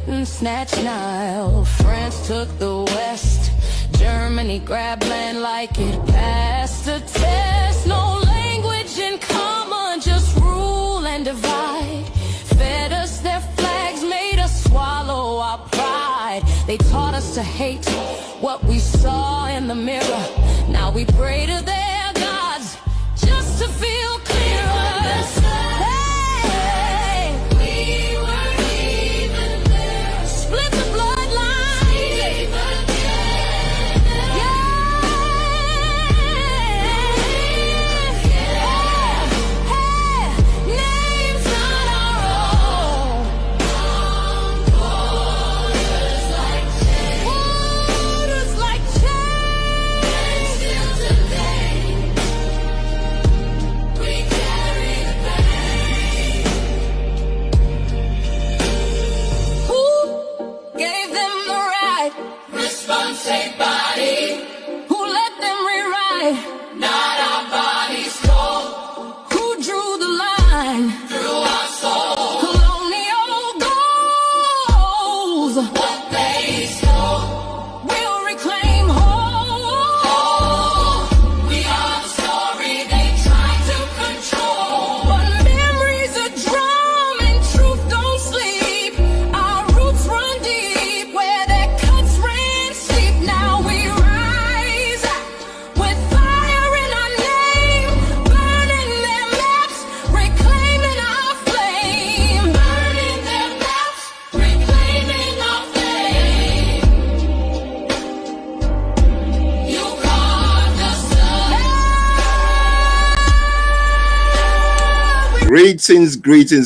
Britain snatched Nile, France took the West, Germany grabbed land like it passed a test. No language in common, just rule and divide. Fed us their flags, made us swallow our pride. They taught us to hate what we saw in the mirror. Now we pray to their gods just to feel clearer.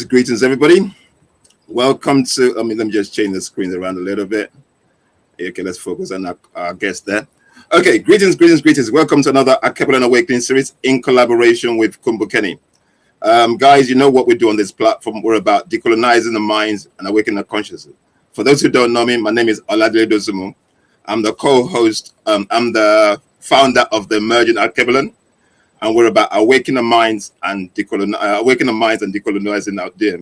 Greetings, everybody. Welcome to, let me just change the screen around a little bit. Okay, let's focus on our guest there. Okay, greetings. Welcome to another Alkebulan Awakening series in collaboration with Kumbukeni. Guys, you know what we do on this platform. We're about decolonizing the minds and awakening the consciousness. For those who don't know me, my name is Oladile Dozumu. I'm the co-host. I'm the founder of the Emerging Alkebulan. And we're about awakening the minds and decolonizing out there.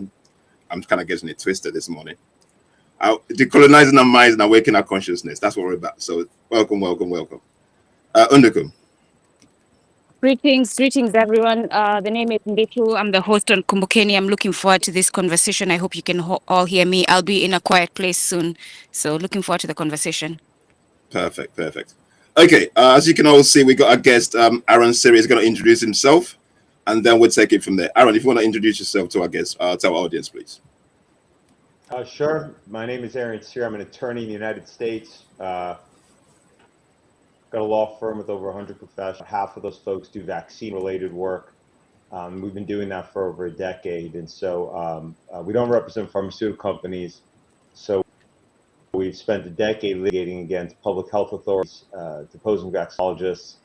I'm kind of getting it twisted this morning. Decolonizing our minds and awakening our consciousness. That's what we're about. So welcome. Undukum. Greetings, everyone. The name is Ndetu. I'm the host on Kumbukeni. I'm looking forward to this conversation. I hope you can all hear me. I'll be in a quiet place soon. So looking forward to the conversation. Perfect. Okay, as you can all see, we got our guest, Aaron Siri, is going to introduce himself, and then we'll take it from there. Aaron, if you want to introduce yourself to our guest, to our audience, please. Sure. My name is Aaron Siri. I'm an attorney in the United States. Got a law firm with over 100 professionals. Half of those folks do vaccine-related work. We've been doing that for over a decade, and so we don't represent pharmaceutical companies. So we've spent a decade litigating against public health authorities, deposing vaccinologists.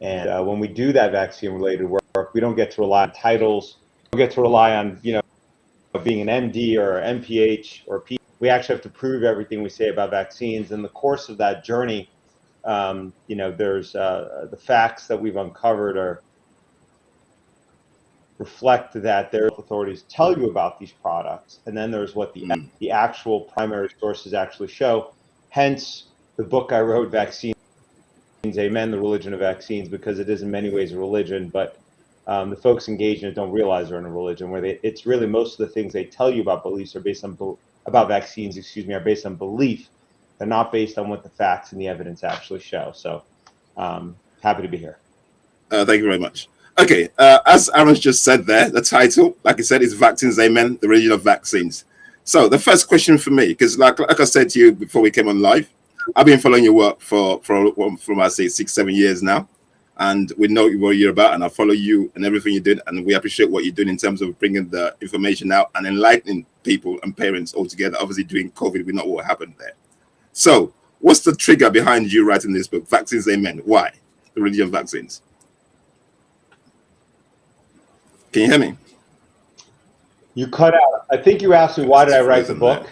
And when we do that vaccine-related work, we don't get to rely on titles. We get to rely on, being an MD or MPH or P. We actually have to prove everything we say about vaccines. In the course of that journey, there's the facts that we've uncovered reflect that their authorities tell you about these products, and then there's what the actual primary sources actually show. Hence, the book I wrote, Vaccines, Amen, the Religion of Vaccines, because it is in many ways a religion, but the folks engaged in it don't realize they're in a religion, where it's really most of the things they tell you about beliefs are based on about vaccines, are based on belief. They're not based on what the facts and the evidence actually show. So, happy to be here. Thank you very much. Okay, as Aaron's just said there, the title, like I said, is Vaccines, Amen, the Religion of Vaccines. So the first question for me, because like I said to you before we came on live, I've been following your work from I say 6-7 years now, and we know what you're about, and I follow you and everything you did, and we appreciate what you're doing in terms of bringing the information out and enlightening people and parents all together. Obviously, during COVID, we know what happened there. So what's the trigger behind you writing this book, Vaccines, Amen? Why? The Religion of Vaccines. Can you hear me? You cut out. I think you asked me, why did I write the book?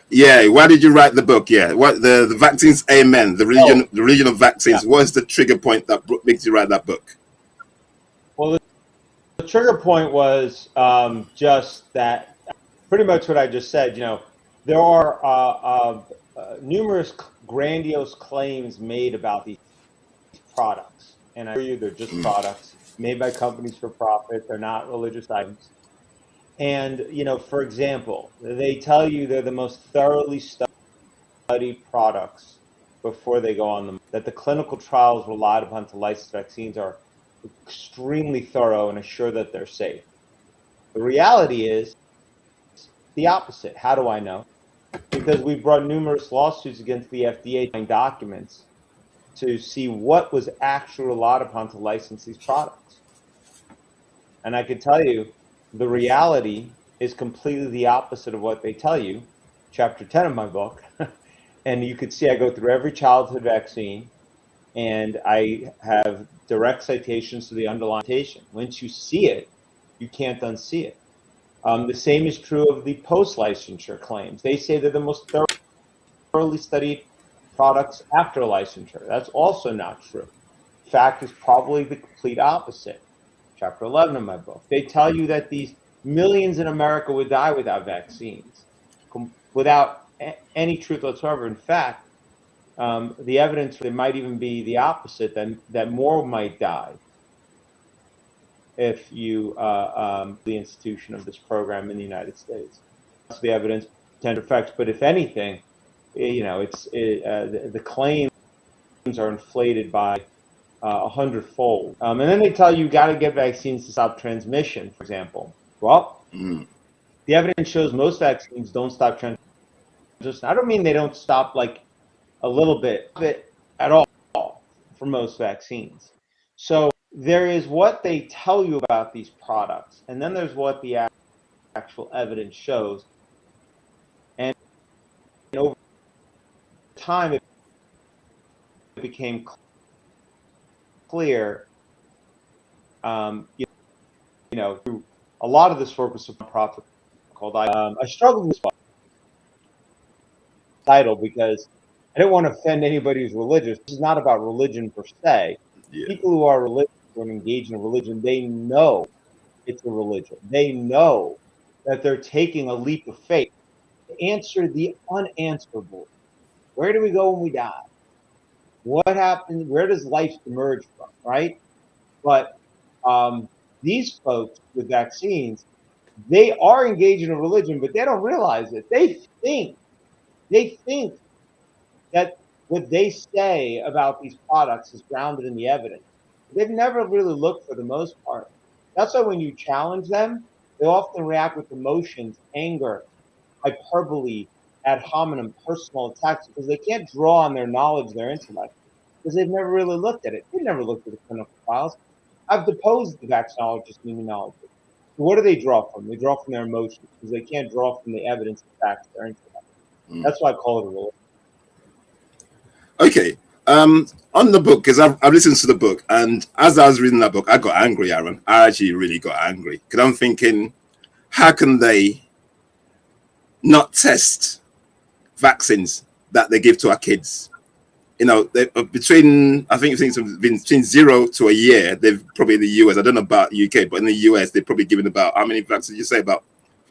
Yeah, why did you write the book? Yeah, what the Vaccines, Amen, the religion of vaccines. Yeah. What is the trigger point that makes you write that book? Well, the trigger point was just that pretty much what I just said. There are numerous grandiose claims made about these products, and I assure you they're just products made by companies for profit. They're not religious items. And for example, they tell you they're the most thoroughly studied products before they go on them. That the clinical trials relied upon to license vaccines are extremely thorough and assure that they're safe. The reality is the opposite. How do I know? Because we brought numerous lawsuits against the FDA documents to see what was actually relied upon to license these products. And I can tell you, the reality is completely the opposite of what they tell you. Chapter 10 of my book. And you could see I go through every childhood vaccine, and I have direct citations to the underlying citation. Once you see it, you can't unsee it. The same is true of the post-licensure claims. They say they're the most thoroughly studied products after licensure. That's also not true. Fact is probably the complete opposite. Chapter 11 of my book. They tell you that these millions in America would die without vaccines, without any truth whatsoever. In fact, the evidence it might even be the opposite, that more might die if you the institution of this program in the United States. That's the evidence, potential effects. But if anything, the claims are inflated by 100-fold. And then they tell you got to get vaccines to stop transmission, for example. Well, the evidence shows most vaccines don't stop transmission. I don't mean they don't stop like a little bit of it at all for most vaccines. So there is what they tell you about these products, and then there's what the actual evidence shows. And over time, it became clear, through a lot of this work was a nonprofit called I struggled with this title because I didn't want to offend anybody who's religious. This is not about religion per se. Yeah. People who are religious and engaged in a religion, they know it's a religion. They know that they're taking a leap of faith to answer the unanswerable. Where do we go when we die? What happens? Where does life emerge from, right? But these folks with vaccines, they are engaged in a religion, but they don't realize it. They think that what they say about these products is grounded in the evidence. They've never really looked for the most part. That's why when you challenge them, they often react with emotions, anger, hyperbole, ad hominem, personal attacks, because they can't draw on their knowledge, their intellect, because they've never really looked at it. They've never looked at the clinical trials. I've deposed the vaccinologists and immunologists. What do they draw from? They draw from their emotions, because they can't draw from the evidence and facts, their intellect. That's why I call it a religion. Okay. On the book, because I've listened to the book, and as I was reading that book, I got angry, Aaron. I actually really got angry, because I'm thinking, how can they not test vaccines that they give to our kids? Between 0 to a year, they've probably in the US, I don't know about UK, but in the US, they're probably giving about, how many vaccines you say about?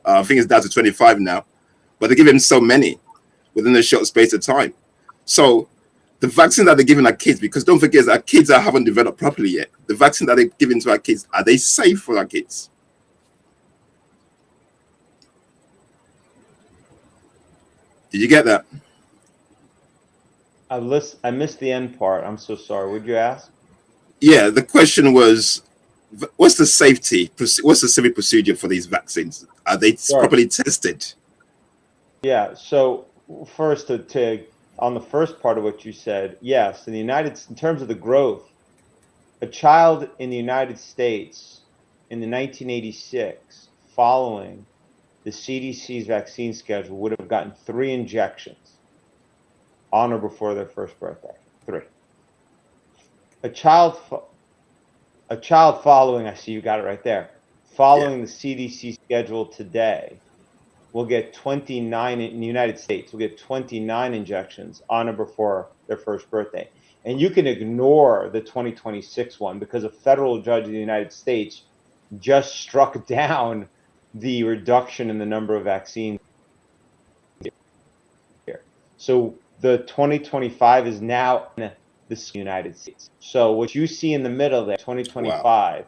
I think it's down to 25 now, but they're giving so many within a short space of time. So the vaccine that they're giving our kids, because don't forget that our kids haven't developed properly yet. The vaccine that they're giving to our kids, are they safe for our kids? Did you get that? I missed the end part. I'm so sorry. Would you ask? Yeah, the question was, what's the safety procedure for these vaccines? Are they properly tested? Yeah. So first, on the first part of what you said, yes. In terms of the growth, a child in the United States in the 1986, following the CDC's vaccine schedule, would have gotten 3 injections on or before their first birthday. 3. A child following, I see you got it right there, following the CDC schedule today will get 29 in the United States, will get 29 injections on or before their first birthday. And you can ignore the 2026 one because a federal judge in the United States just struck down the reduction in the number of vaccines here. So the 2025 is now in the United States. So what you see in the middle there, 2025,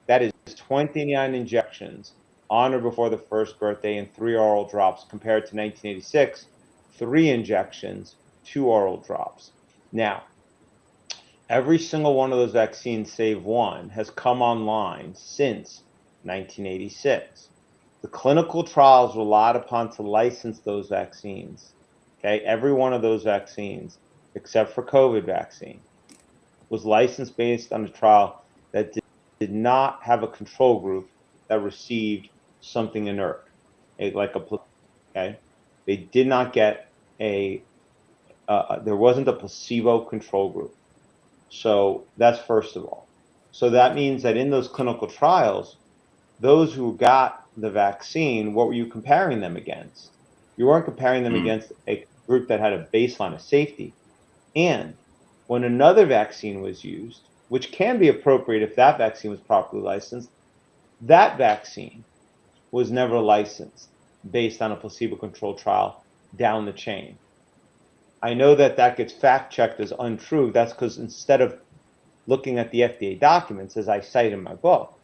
that is 29 injections on or before the first birthday and 3 oral drops, compared to 1986, 3 injections, 2 oral drops. Now, every single one of those vaccines, save one, has come online since 1986. The clinical trials relied upon to license those vaccines. Okay, every one of those vaccines, except for COVID vaccine, was licensed based on a trial that did not have a control group that received something inert, like a placebo. Okay, they did not get a. There wasn't a placebo control group. So that's first of all. So that means that in those clinical trials, those who got the vaccine, what were you comparing them against? You weren't comparing them against a group that had a baseline of safety. And when another vaccine was used, which can be appropriate if that vaccine was properly licensed, that vaccine was never licensed based on a placebo-controlled trial down the chain. I know that that gets fact-checked as untrue. That's because instead of looking at the FDA documents, as I cite in my book,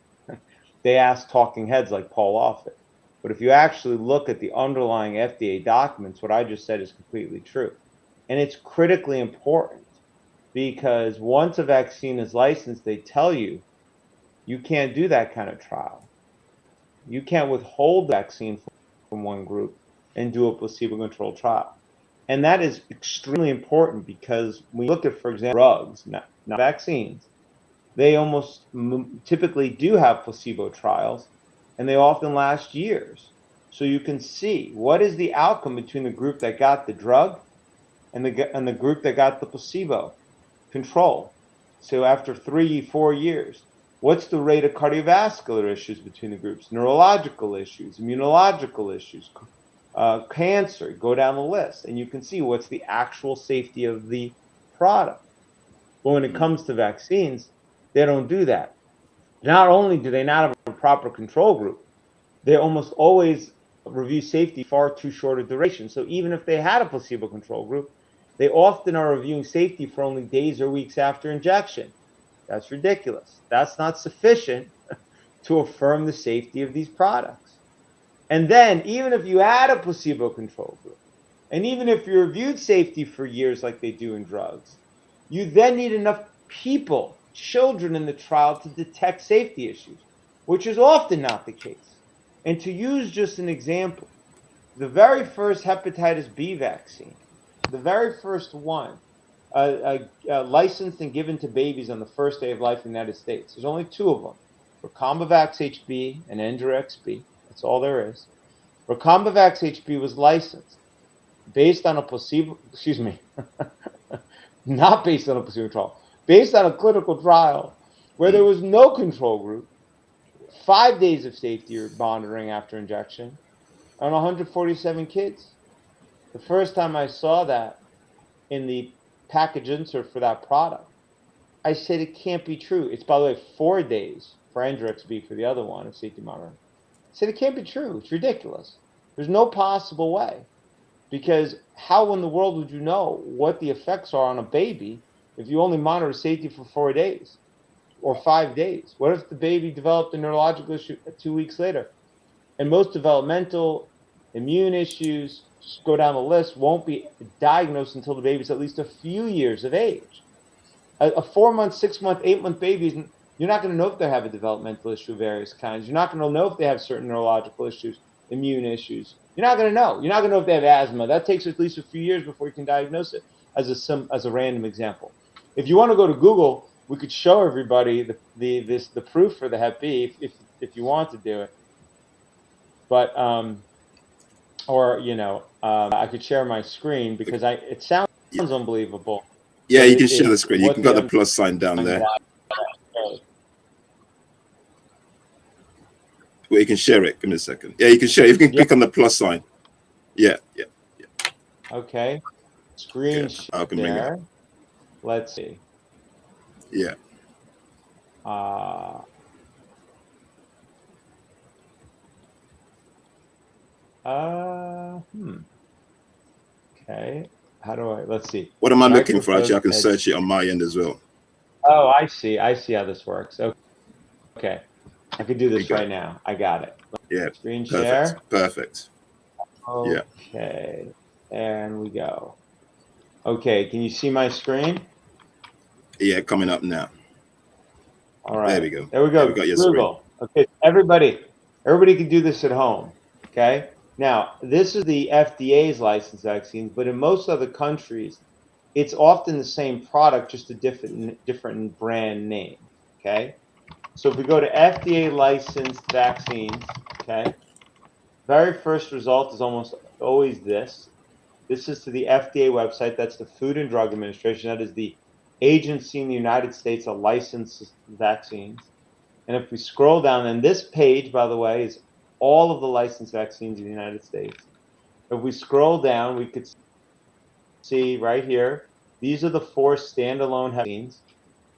they ask talking heads like Paul Offit. But if you actually look at the underlying FDA documents, what I just said is completely true. And it's critically important because once a vaccine is licensed, they tell you, you can't do that kind of trial. You can't withhold the vaccine from one group and do a placebo-controlled trial. And that is extremely important because when you look at, for example, drugs, not vaccines, they almost typically do have placebo trials, and they often last years. So you can see what is the outcome between the group that got the drug and the group that got the placebo control. So after 3-4 years, what's the rate of cardiovascular issues between the groups, neurological issues, immunological issues, cancer, go down the list, and you can see what's the actual safety of the product. But when it comes to vaccines, they don't do that. Not only do they not have a proper control group, they almost always review safety far too short a duration. So even if they had a placebo control group, they often are reviewing safety for only days or weeks after injection. That's ridiculous. That's not sufficient to affirm the safety of these products. And then even if you had a placebo control group, and even if you reviewed safety for years like they do in drugs, you then need enough people, children in the trial to detect safety issues, which is often not the case. And to use just an example, the very first hepatitis B vaccine, the very first one, licensed and given to babies on the first day of life in the United States. There's only 2 of them, Recombavax HB and Endurex-B. That's all there is. Recombavax HB was licensed based on a placebo, not based on a placebo trial, based on a clinical trial where there was no control group, 5 days of safety or monitoring after injection, on 147 kids. The first time I saw that in the package insert for that product, I said it can't be true. It's, by the way, 4 days for Endurex-B for the other one of safety monitoring. I said it can't be true. It's ridiculous. There's no possible way. Because how in the world would you know what the effects are on a baby if you only monitor safety for 4 days or 5 days? What if the baby developed a neurological issue 2 weeks later? And most developmental immune issues, just go down the list, won't be diagnosed until the baby's at least a few years of age. A 4-month, 6-month, 8-month baby, you're not going to know if they have a developmental issue of various kinds. You're not going to know if they have certain neurological issues, immune issues. You're not going to know. You're not going to know if they have asthma. That takes at least a few years before you can diagnose it, as a random example. If you want to go to Google, we could show everybody the proof for the Hep B if you want to do it. But I could share my screen because it sounds unbelievable. Yeah, you can share the screen. You can got the plus sign down there. Well, you can share it. Give me a second. Yeah, you can share. You can click on the plus sign. Yeah. Okay. Screen share. Let's see. Yeah. Okay. How do I, let's see. What am I looking for? Actually, I can search it on my end as well. Oh, I see. I see how this works. Okay. I can do this right now. I got it. Yeah. Screen Perfect. share. Perfect. Yeah. Okay. And we go. Okay. Can you see my screen? Yeah, coming up now. All right. There we go. There we go. We got your Google. Okay. Everybody can do this at home. Okay. Now, this is the FDA's licensed vaccines, but in most other countries, it's often the same product, just a different brand name. Okay. So if we go to FDA licensed vaccines, okay, very first result is almost always this. This is to the FDA website. That's the Food and Drug Administration. That is the agency in the United States that licenses vaccines. And if we scroll down, and this page, by the way, is all of the licensed vaccines in the United States. If we scroll down, we could see right here, these are the 4 standalone vaccines.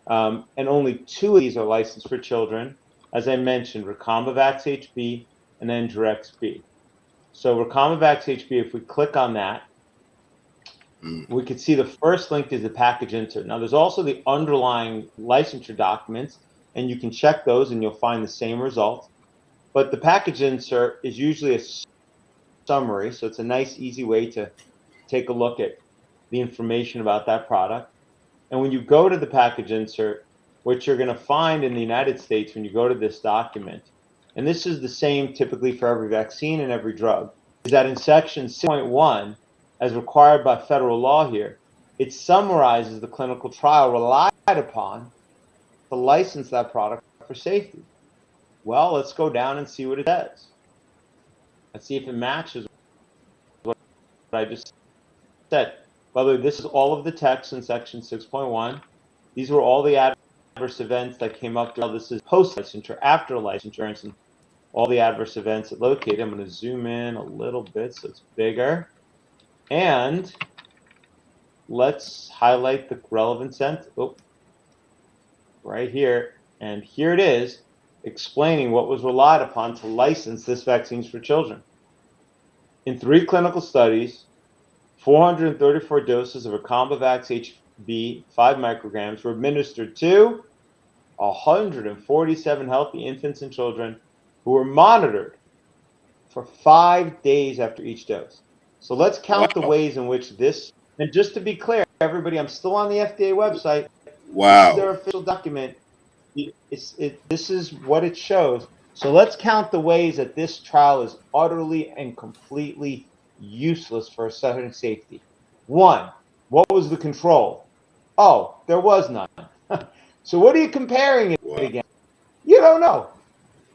And only 2 of these are licensed for children. As I mentioned, Recombavax HB and Engerex B. So Recombavax HB, if we click on that, we could see the first link is the package insert. Now, there's also the underlying licensure documents, and you can check those and you'll find the same results. But the package insert is usually a summary, so it's a nice, easy way to take a look at the information about that product. And when you go to the package insert, what you're going to find in the United States when you go to this document, and this is the same typically for every vaccine and every drug, is that in section 6.1, as required by federal law here, it summarizes the clinical trial relied upon to license that product for safety. Well, let's go down and see what it says. Let's see if it matches what I just said. By the way, this is all of the text in section 6.1. These were all the adverse events that came up. This is post-licensure, after licensure, and all the adverse events that located. I'm going to zoom in a little bit so it's bigger. And let's highlight the relevant sentence. Oh, right here. And here it is, explaining what was relied upon to license this vaccines for children. In 3 clinical studies, 434 doses of Recombavax HB 5 micrograms were administered to 147 healthy infants and children who were monitored for 5 days after each dose. So let's count the ways in which this, and just to be clear, everybody, I'm still on the FDA website. Wow. This is their official document. This is what it shows. So let's count the ways that this trial is utterly and completely useless for assessing safety. 1, what was the control? Oh, there was none. So what are you comparing it against? You don't know.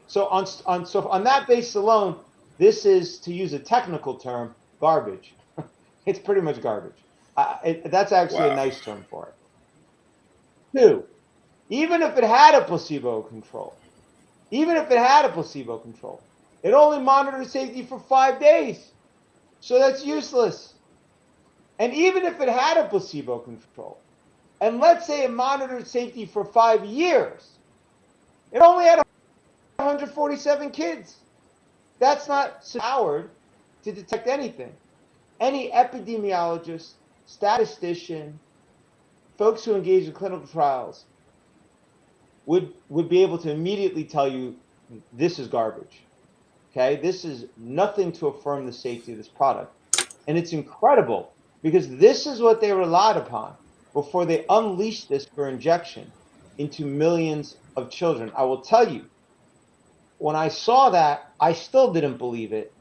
So on that basis alone, this is, to use a technical term, garbage. It's pretty much garbage. That's actually a nice term for it. 2, even if it had a placebo control, it only monitored safety for 5 days. So that's useless. And even if it had a placebo control, and let's say it monitored safety for 5 years, it only had 147 kids. That's not powered to detect anything. Any epidemiologist, statistician, folks who engage in clinical trials would be able to immediately tell you this is garbage. Okay, this is nothing to affirm the safety of this product. And it's incredible because this is what they relied upon before they unleashed this for injection into millions of children. I will tell you, when I saw that, I still didn't believe it.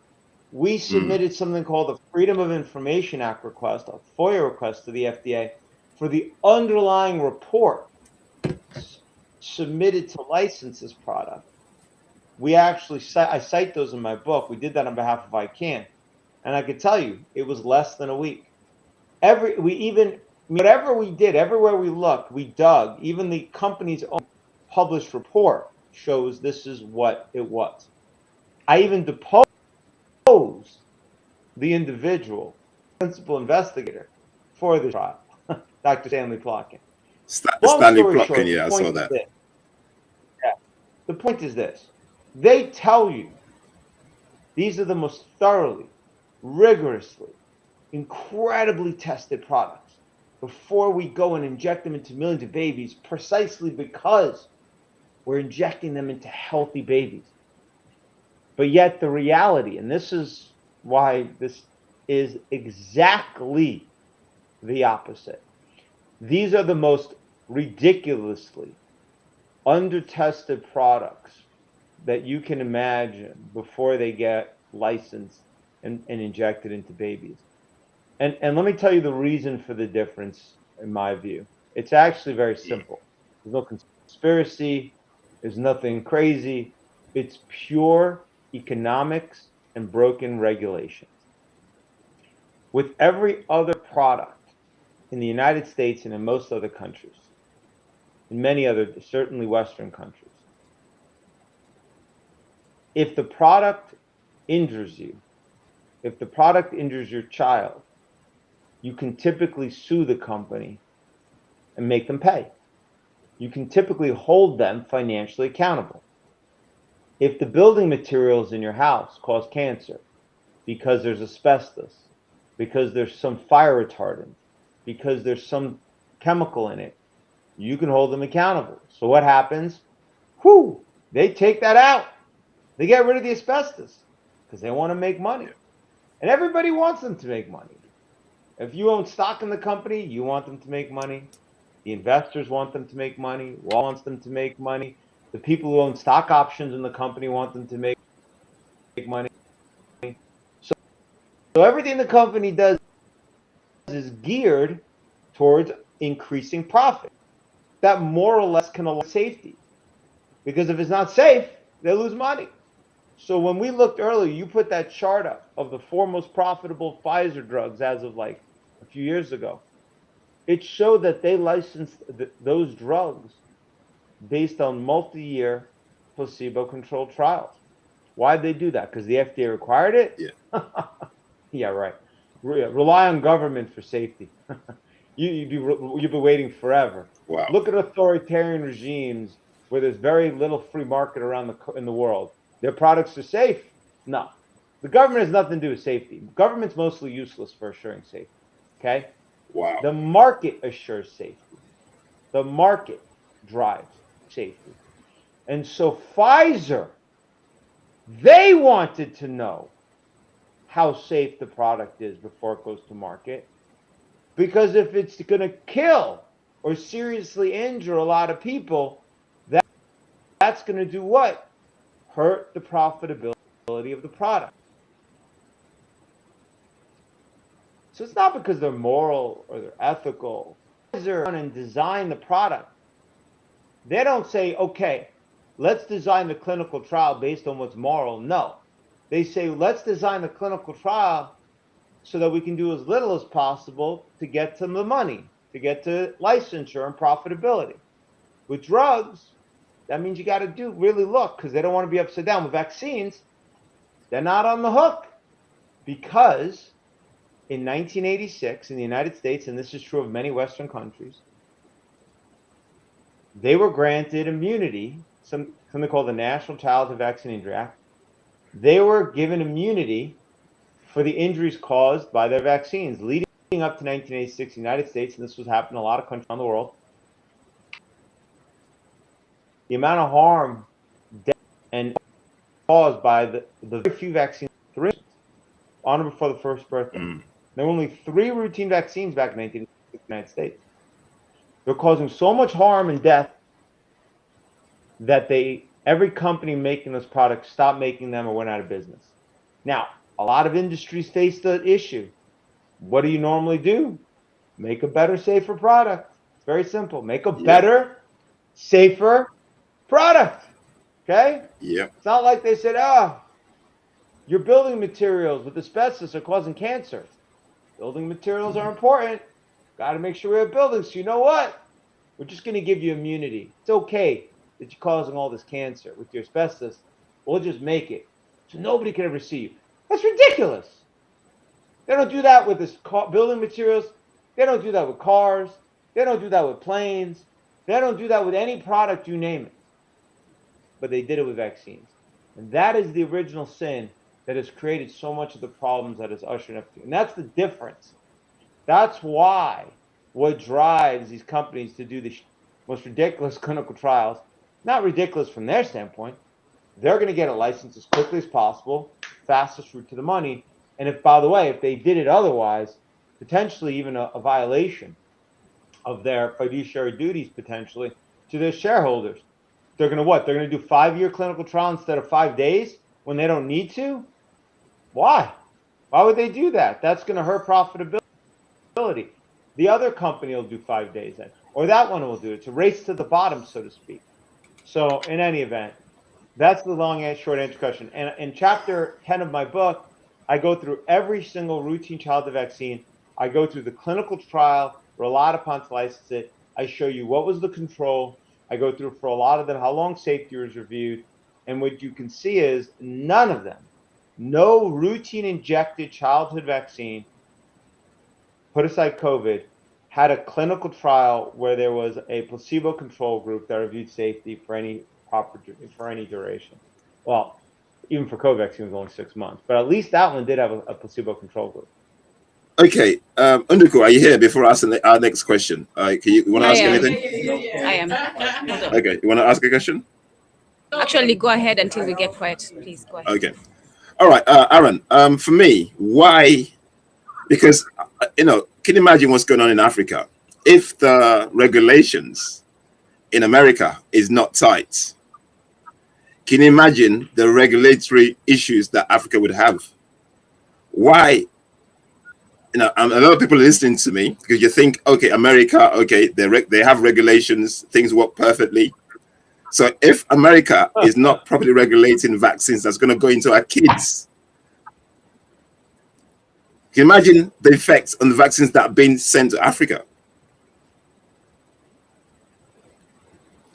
We submitted something called the Freedom of Information Act request, a FOIA request to the FDA for the underlying report submitted to license this product. We actually I cite those in my book. We did that on behalf of ICANN, and I could tell you it was less than a week. Whatever we did, everywhere we looked, we dug. Even the company's own published report shows this is what it was. I even deposed the individual principal investigator for the trial, Dr. Stanley Plotkin. Stanley Plotkin, yeah, I saw that. The point is this. They tell you these are the most thoroughly rigorously, incredibly tested products before we go and inject them into millions of babies, precisely because we're injecting them into healthy babies. But yet the reality, and this is why this is exactly the opposite. These are the most ridiculously under-tested products that you can imagine before they get licensed and injected into babies. And let me tell you the reason for the difference, in my view. It's actually very simple. There's no conspiracy. There's nothing crazy. It's pure economics and broken regulations. With every other product in the United States and in most other countries, in many other, certainly Western countries, if the product injures you, if the product injures your child, you can typically sue the company and make them pay. You can typically hold them financially accountable. If the building materials in your house cause cancer because there's asbestos, because there's some fire retardant, because there's some chemical in it, you can hold them accountable. So what happens? Whew, they take that out. They get rid of the asbestos because they want to make money. And everybody wants them to make money. If you own stock in the company, you want them to make money. The investors want them to make money. Wall wants them to make money. The people who own stock options in the company want them to make money. So everything the company does is geared towards increasing profit. That more or less can allow safety. Because if it's not safe, they lose money. So when we looked earlier, you put that chart up of the four most profitable Pfizer drugs as of like a few years ago. It showed that they licensed those drugs based on multi-year placebo-controlled trials. Why'd they do that? Because the FDA required it? Yeah. Yeah, right. Rely on government for safety. You'd be waiting forever. Wow. Look at authoritarian regimes where there's very little free market around in the world. Their products are safe? No. The government has nothing to do with safety. Government's mostly useless for assuring safety. Okay? Wow. The market assures safety. The market drives safety. And so Pfizer, they wanted to know how safe the product is before it goes to market. Because if it's going to kill or seriously injure a lot of people, that's going to do what? Hurt the profitability of the product. So it's not because they're moral or they're ethical. Pfizer and design the product. They don't say, okay, let's design the clinical trial based on what's moral. No. They say, let's design the clinical trial so that we can do as little as possible to get to the money, to get to licensure and profitability. With drugs, that means you got to really look, because they don't want to be upside down. With vaccines, they're not on the hook, because in 1986 in the United States, and this is true of many Western countries, they were granted immunity, something called the National Childhood Vaccine Injury Act. They were given immunity for the injuries caused by their vaccines leading up to 1986 in the United States, and this was happening in a lot of countries around the world. The amount of harm, death, and caused by the very few vaccines on or before the first birthday. There were only 3 routine vaccines back in 1986 in the United States. They're causing so much harm and death that every company making those products stopped making them or went out of business. Now, a lot of industries face the issue. What do you normally do? Make a better, safer product. It's very simple. Make a better, safer product. Okay? Yeah. It's not like they said, your building materials with asbestos are causing cancer. Building materials are important. Got to make sure we have buildings. So you know what? We're just going to give you immunity. It's okay that you're causing all this cancer with your asbestos. We'll just make it so nobody can ever see you. That's ridiculous. They don't do that with this building materials. They don't do that with cars. They don't do that with planes. They don't do that with any product, you name it. But they did it with vaccines. And that is the original sin that has created so much of the problems that it's ushering up to. And that's the difference. That's why what drives these companies to do the most ridiculous clinical trials, not ridiculous from their standpoint, they're going to get a license as quickly as possible, fastest route to the money. And if, by the way, if they did it otherwise, potentially even a violation of their fiduciary duties potentially to their shareholders. They're going to what? They're going to do 5-year clinical trial instead of 5 days when they don't need to? Why? Why would they do that? That's going to hurt profitability. The other company will do 5 days then, or that one will do it. It's a race to the bottom, so to speak. So in any event, that's the long and short answer question. And in chapter 10 of my book, I go through every single routine childhood vaccine. I go through the clinical trial relied upon to license it. I show you what was the control. I go through for a lot of them how long safety was reviewed. And what you can see is none of them, no routine injected childhood vaccine, put aside COVID, had a clinical trial where there was a placebo control group that reviewed safety for any duration. Well, even for COVID vaccine, it was only 6 months, but at least that one did have a placebo control group. Okay, Unduku, are you here before asking our next question? You want to ask anything? I am. Hold on. Okay, you want to ask a question? Actually, go ahead until we get quiet. Please go ahead. Okay. All right, Aaron, for me, why? Because, can you imagine what's going on in Africa? If the regulations in America is not tight, can you imagine the regulatory issues that Africa would have? Why? A lot of people are listening to me because you think, okay, America, okay, they have regulations, things work perfectly. So if America is not properly regulating vaccines that's going to go into our kids, can you imagine the effects on the vaccines that are being sent to Africa?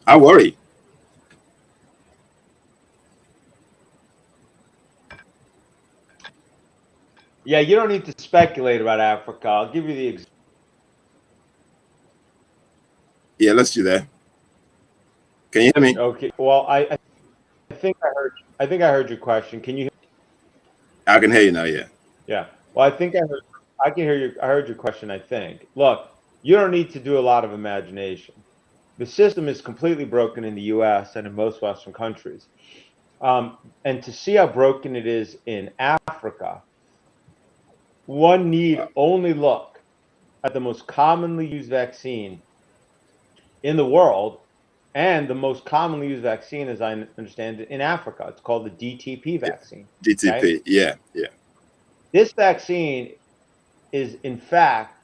I worry. Yeah, you don't need to speculate about Africa. I'll give you the example. Yeah, let's do that. Can you hear me? Okay. Well, I think I heard your question. Can you hear? I can hear you now. Yeah. Yeah. Well, I can hear you. I heard your question. I think. Look, you don't need to do a lot of imagination. The system is completely broken in the U.S. and in most Western countries. And to see how broken it is in Africa, one need only look at the most commonly used vaccine in the world, and the most commonly used vaccine, as I understand it, in Africa. It's called the DTP vaccine. DTP, okay? Yeah. This vaccine is, in fact,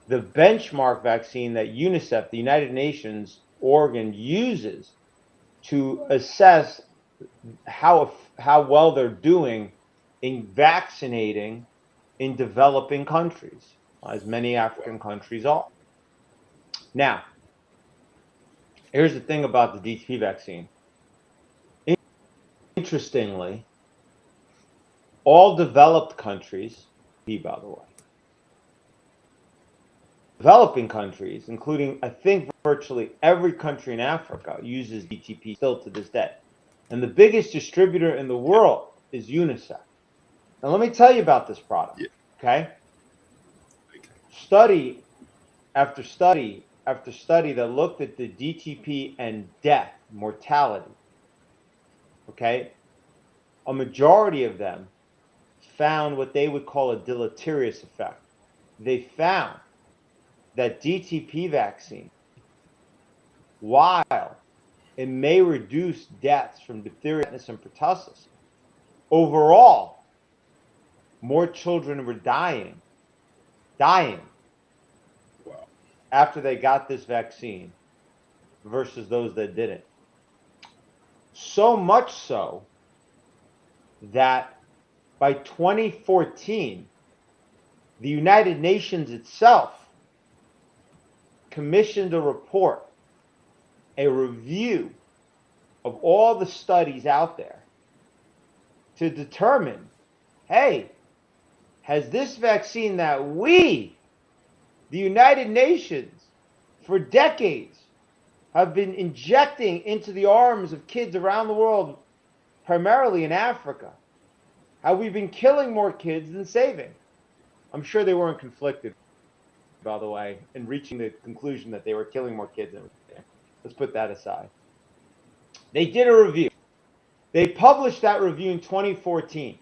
the benchmark vaccine that UNICEF, the United Nations organ, uses to assess how well they're doing in vaccinating in developing countries, as many African countries are. Now, here's the thing about the DTP vaccine. Interestingly, all developed countries, by the way, developing countries, including, I think, virtually every country in Africa, uses DTP still to this day. And the biggest distributor in the world is UNICEF. Now, let me tell you about this product, okay? Study after study after study that looked at the DTP and death, mortality, okay? A majority of them found what they would call a deleterious effect. They found that DTP vaccine, while it may reduce deaths from diphtheria, tetanus, and pertussis, overall, more children were dying after they got this vaccine versus those that didn't. So much so that by 2014, the United Nations itself commissioned a report, a review of all the studies out there to determine, hey, has this vaccine that we, the United Nations, for decades have been injecting into the arms of kids around the world, primarily in Africa, Have we been killing more kids than saving? I'm sure they weren't conflicted, by the way, in reaching the conclusion that they were killing more kids than saving. Let's put that aside. They did a review. They published that review in 2014.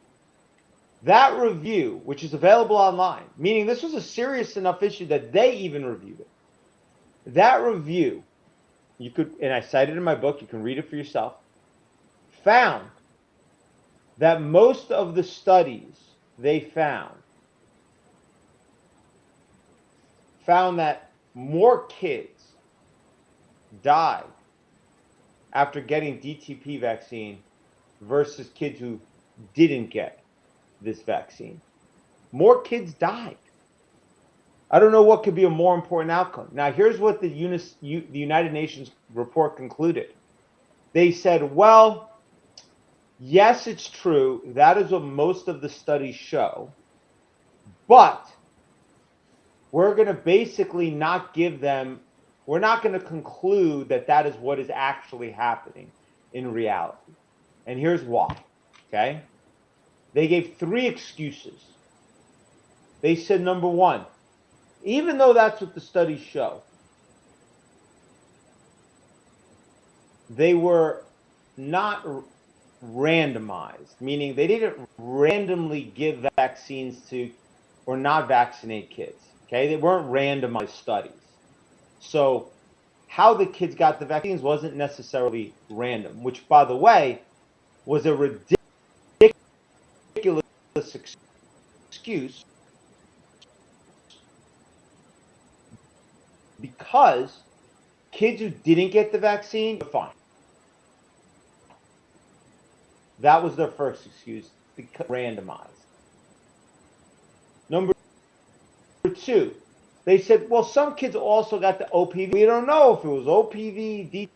That review, which is available online, meaning this was a serious enough issue that they even reviewed it. That review, you could, and I cited in my book, you can read it for yourself, found that most of the studies they found that more kids died after getting DTP vaccine versus kids who didn't get this vaccine. More kids died. I don't know what could be a more important outcome. Now, here's what the United Nations report concluded. They said, well, yes, it's true. That is what most of the studies show. But we're going to basically not give them, we're not going to conclude that that is what is actually happening in reality. And here's why, okay? They gave 3 excuses. They said, number one, even though that's what the studies show, they were not randomized, meaning they didn't randomly give vaccines to or not vaccinate kids, okay? They weren't randomized studies. So how the kids got the vaccines wasn't necessarily random, which, by the way, was a ridiculous excuse because kids who didn't get the vaccine were fine. That was their first excuse, because randomized. Number 2, they said, well, some kids also got the OPV. We don't know if it was OPV,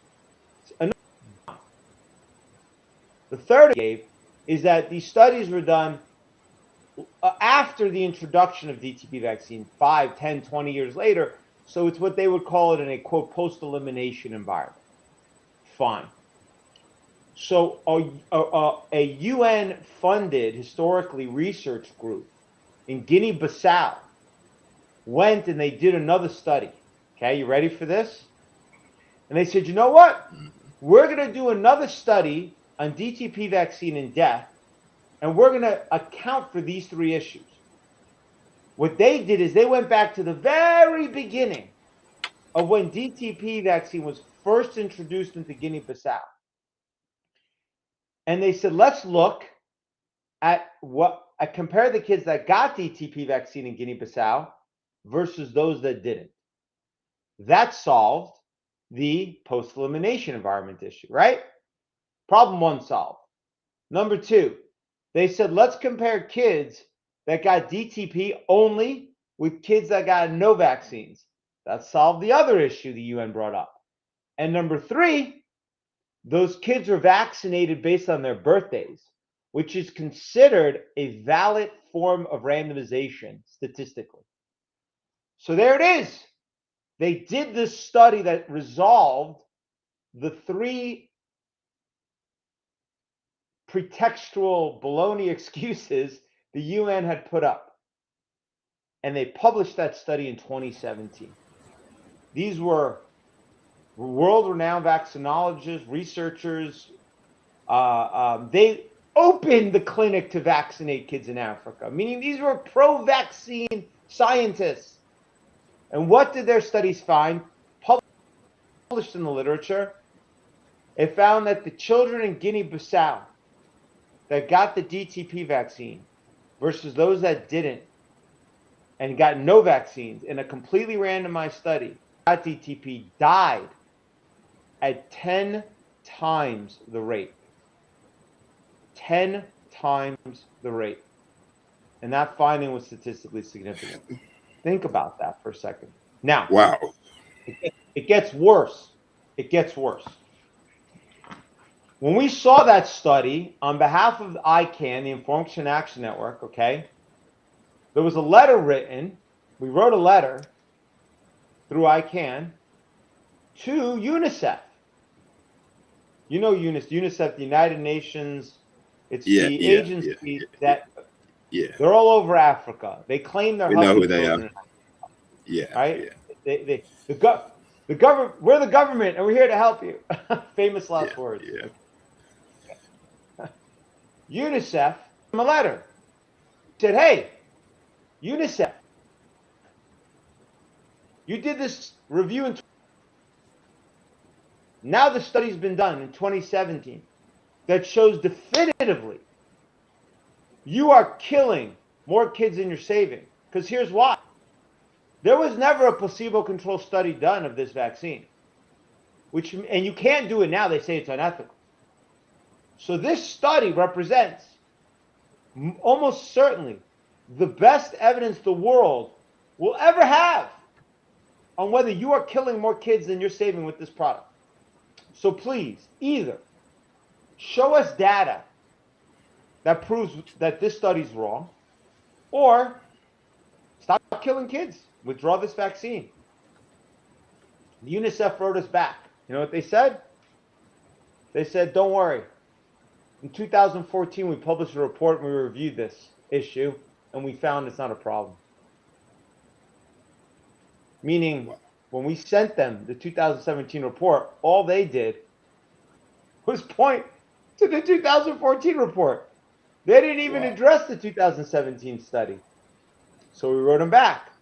The third they gave is that these studies were done after the introduction of DTP vaccine, 5, 10, 20 years later. So it's what they would call it in a, quote, post-elimination environment. Fine. So a UN-funded, historically, research group in Guinea-Bissau went and they did another study. Okay, you ready for this? And they said, you know what? We're going to do another study on DTP vaccine and death, and we're going to account for these 3 issues. What they did is they went back to the very beginning of when DTP vaccine was first introduced into Guinea-Bissau. And they said, let's look at compare the kids that got DTP vaccine in Guinea-Bissau versus those that didn't. That solved the post-elimination environment issue, right? Problem 1 solved. Number 2, they said, let's compare kids that got DTP only with kids that got no vaccines. That solved the other issue the UN brought up. And number 3, those kids were vaccinated based on their birthdays, which is considered a valid form of randomization statistically. So there it is. They did this study that resolved the 3 pretextual baloney excuses the UN had put up. And they published that study in 2017. These were world-renowned vaccinologists, researchers. They opened the clinic to vaccinate kids in Africa, meaning these were pro-vaccine scientists. And what did their studies find? Published in the literature, it found that the children in Guinea-Bissau that got the DTP vaccine versus those that didn't and got no vaccines in a completely randomized study, got DTP, died at 10 times the rate. 10 times the rate. And that finding was statistically significant. Think about that for a second. Now, Wow. It gets worse. It gets worse. When we saw that study on behalf of ICANN, the Information Action Network, okay, there was a letter written. We wrote a letter through ICANN to UNICEF. You know UNICEF, the United Nations It's Yeah, the yeah, agency that yeah. they're all over Africa. They claim they're We know helping who they children, are. Yeah, right? yeah, The government, we're the government, and we're here to help you. Famous yeah, last words. yeah. UNICEF, a letter, said, "Hey, UNICEF, you did this review in. Now the study's been done in 2017 that shows definitively you are killing more kids than you're saving. Because here's why: there was never a placebo-controlled study done of this vaccine, and you can't do it now. They say it's unethical. So this study represents almost certainly the best evidence the world will ever have on whether you are killing more kids than you're saving with this product. So please, either show us data that proves that this study's wrong, or stop killing kids. Withdraw this vaccine." The UNICEF wrote us back. You know what they said? They said, "Don't worry. In 2014, we published a report and we reviewed this issue, and we found it's not a problem." Meaning, when we sent them the 2017 report, all they did was point to the 2014 report. They didn't even address the 2017 study. So we wrote them back,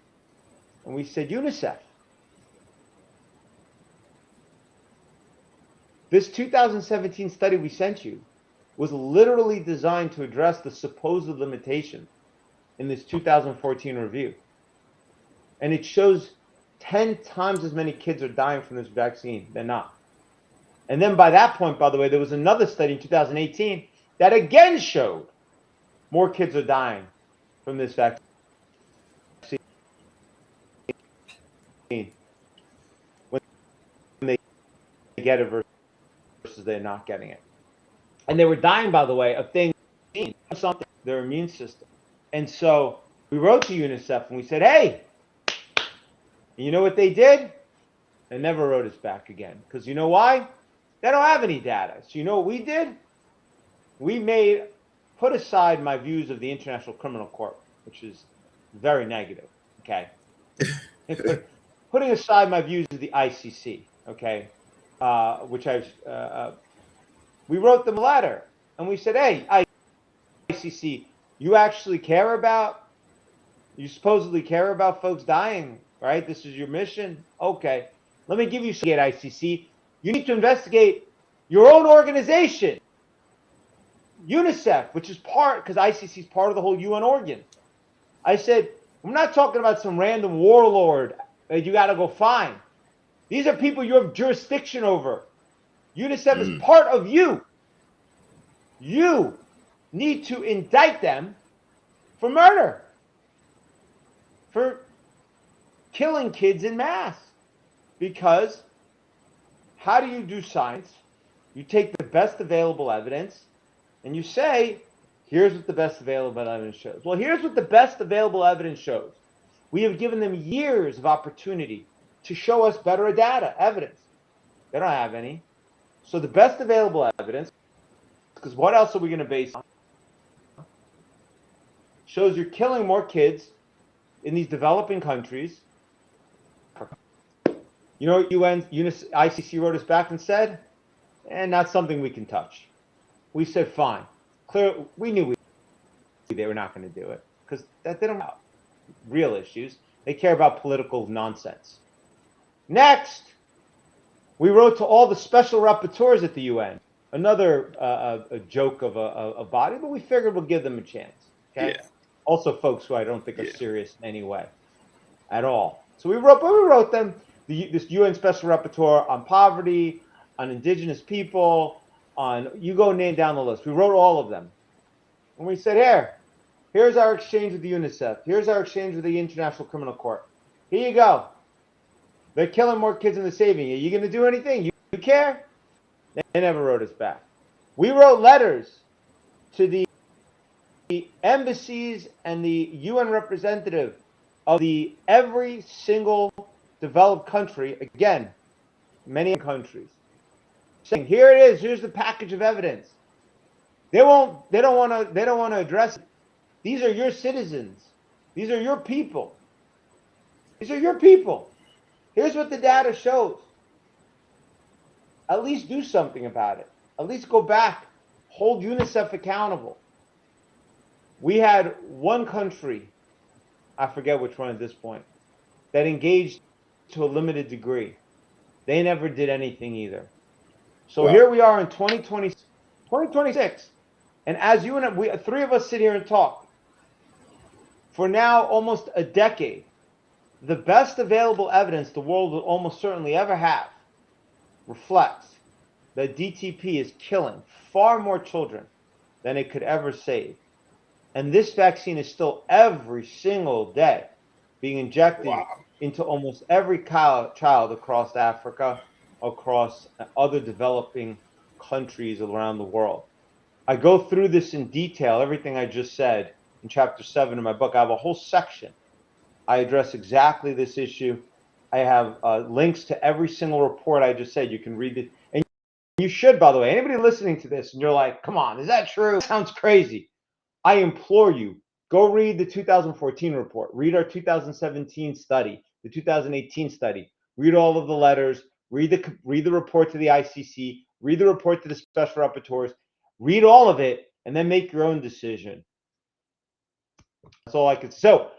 and we said, "UNICEF, this 2017 study we sent you was literally designed to address the supposed limitation in this 2014 review. And it shows 10 times as many kids are dying from this vaccine than not." And then by that point, by the way, there was another study in 2018 that again showed more kids are dying from this vaccine when they get it versus they're not getting it. And they were dying, by the way, of things, something, their immune system. And so we wrote to UNICEF and we said, "Hey, you know what they did?" They never wrote us back again. Because you know why? They don't have any data. So you know what we did? We put aside my views of the International Criminal Court, which is very negative, okay? Putting aside my views of the ICC, okay, which we wrote them a letter and we said, "Hey, ICC, you actually care about, you supposedly care about folks dying, right? This is your mission. Okay, let me give you some at ICC. You need to investigate your own organization, UNICEF, which is because ICC is part of the whole UN organ." I said, "I'm not talking about some random warlord that you got to go find. These are people you have jurisdiction over. UNICEF is part of you. You need to indict them for murder, for killing kids in mass. Because how do you do science? You take the best available evidence and you say, here's what the best available evidence shows." Well, here's what the best available evidence shows. We have given them years of opportunity to show us better evidence. They don't have any. So the best available evidence, because what else are we going to base on, shows you're killing more kids in these developing countries. You know what ICC wrote us back and said? And not something we can touch. We said, fine. We knew they were not going to do it because they don't have real issues. They care about political nonsense. Next, we wrote to all the special rapporteurs at the UN. Another a joke of a body, but we figured we'll give them a chance. Okay. Yeah. Also, folks who I don't think are serious in any way, at all. So we wrote them. This UN Special Rapporteur on poverty, on indigenous people, on you go name down the list. We wrote all of them, and we said, here's our exchange with the UNICEF. Here's our exchange with the International Criminal Court. Here you go. They're killing more kids than they're saving. Are you going to do anything? You care? They never wrote us back. We wrote letters to the embassies and the UN representative of every single developed country, again, many countries, saying, here it is, here's the package of evidence. They don't want to address it. These are your citizens. These are your people. These are your people. Here's what the data shows. At least do something about it. At least go back. Hold UNICEF accountable. We had one country, I forget which one at this point, that engaged to a limited degree. They never did anything either. So here we are in 2026. And as you and we, three of us sit here and talk, for now almost a decade, the best available evidence the world will almost certainly ever have reflects that DTP is killing far more children than it could ever save. And this vaccine is still every single day being injected into almost every child across Africa, across other developing countries around the world. I go through this in detail, everything I just said in chapter 7 of my book. I have a whole section. I address exactly this issue. I have links to every single report I just said. You can read it. And you should, by the way, anybody listening to this and you're like, come on, is that true? That sounds crazy. I implore you, go read the 2014 report, read our 2017 study, the 2018 study, read all of the letters, read the report to the ICC, read the report to the special rapporteurs, read all of it, and then make your own decision. That's all I could say. So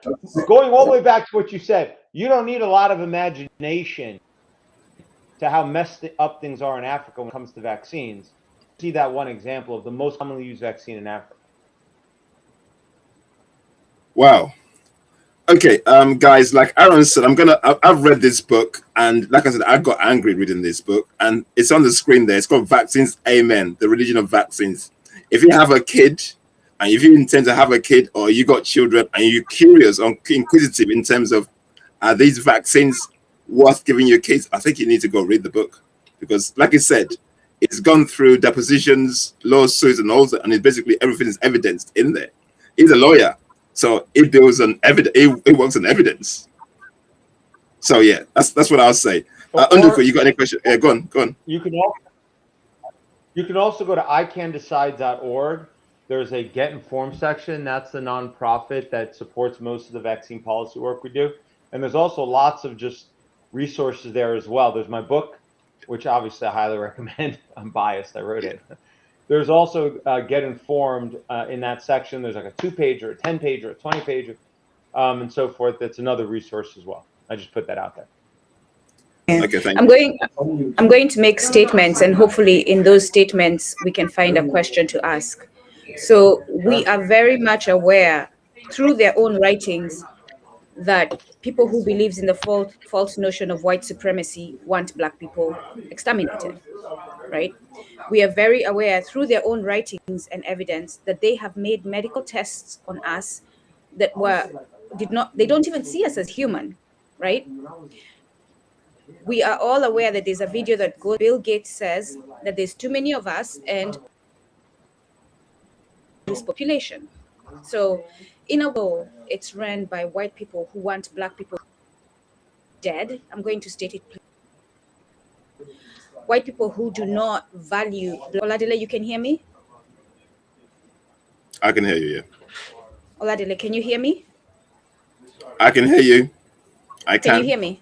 going all the way back to what you said, you don't need a lot of imagination to how messed up things are in Africa when it comes to vaccines. See that one example of the most commonly used vaccine in Africa. Wow. Okay, guys, like Aaron said, I've read this book, and like I said, I got angry reading this book, and it's on the screen there. It's called Vaccines, Amen, the Religion of Vaccines. If you have a kid, and if you intend to have a kid, or you got children, and you're curious or inquisitive in terms of, are these vaccines worth giving your kids? I think you need to go read the book, because like I said, it's gone through depositions, lawsuits, and all that, and it's basically everything is evidenced in there. He's a lawyer. So it builds on evidence. It works on evidence. So yeah, that's what I'll say. Unduku, you got any question? Yeah, go on. You can also go to icandecide.org. There's a Get Informed section. That's the nonprofit that supports most of the vaccine policy work we do. And there's also lots of just resources there as well. There's my book, which obviously I highly recommend. I'm biased. I wrote it. There's also Get Informed in that section. There's like a 2-pager, a 10-pager, a 20-pager, and so forth. That's another resource as well. I just put that out there. Okay, thank you. I'm going to make statements, and hopefully in those statements we can find a question to ask. So we are very much aware through their own writings that people who believes in the false notion of white supremacy want Black people exterminated, right? We are very aware through their own writings and evidence that they have made medical tests on us that they don't even see us as human, right? We are all aware that there's a video that Bill Gates says that there's too many of us and this population. So in a way, it's run by white people who want Black people dead. I'm going to state it. White people who do not value. Oladile, you can hear me? I can hear you, yeah. Oladile, can you hear me? I can hear you. I can. Can you hear me?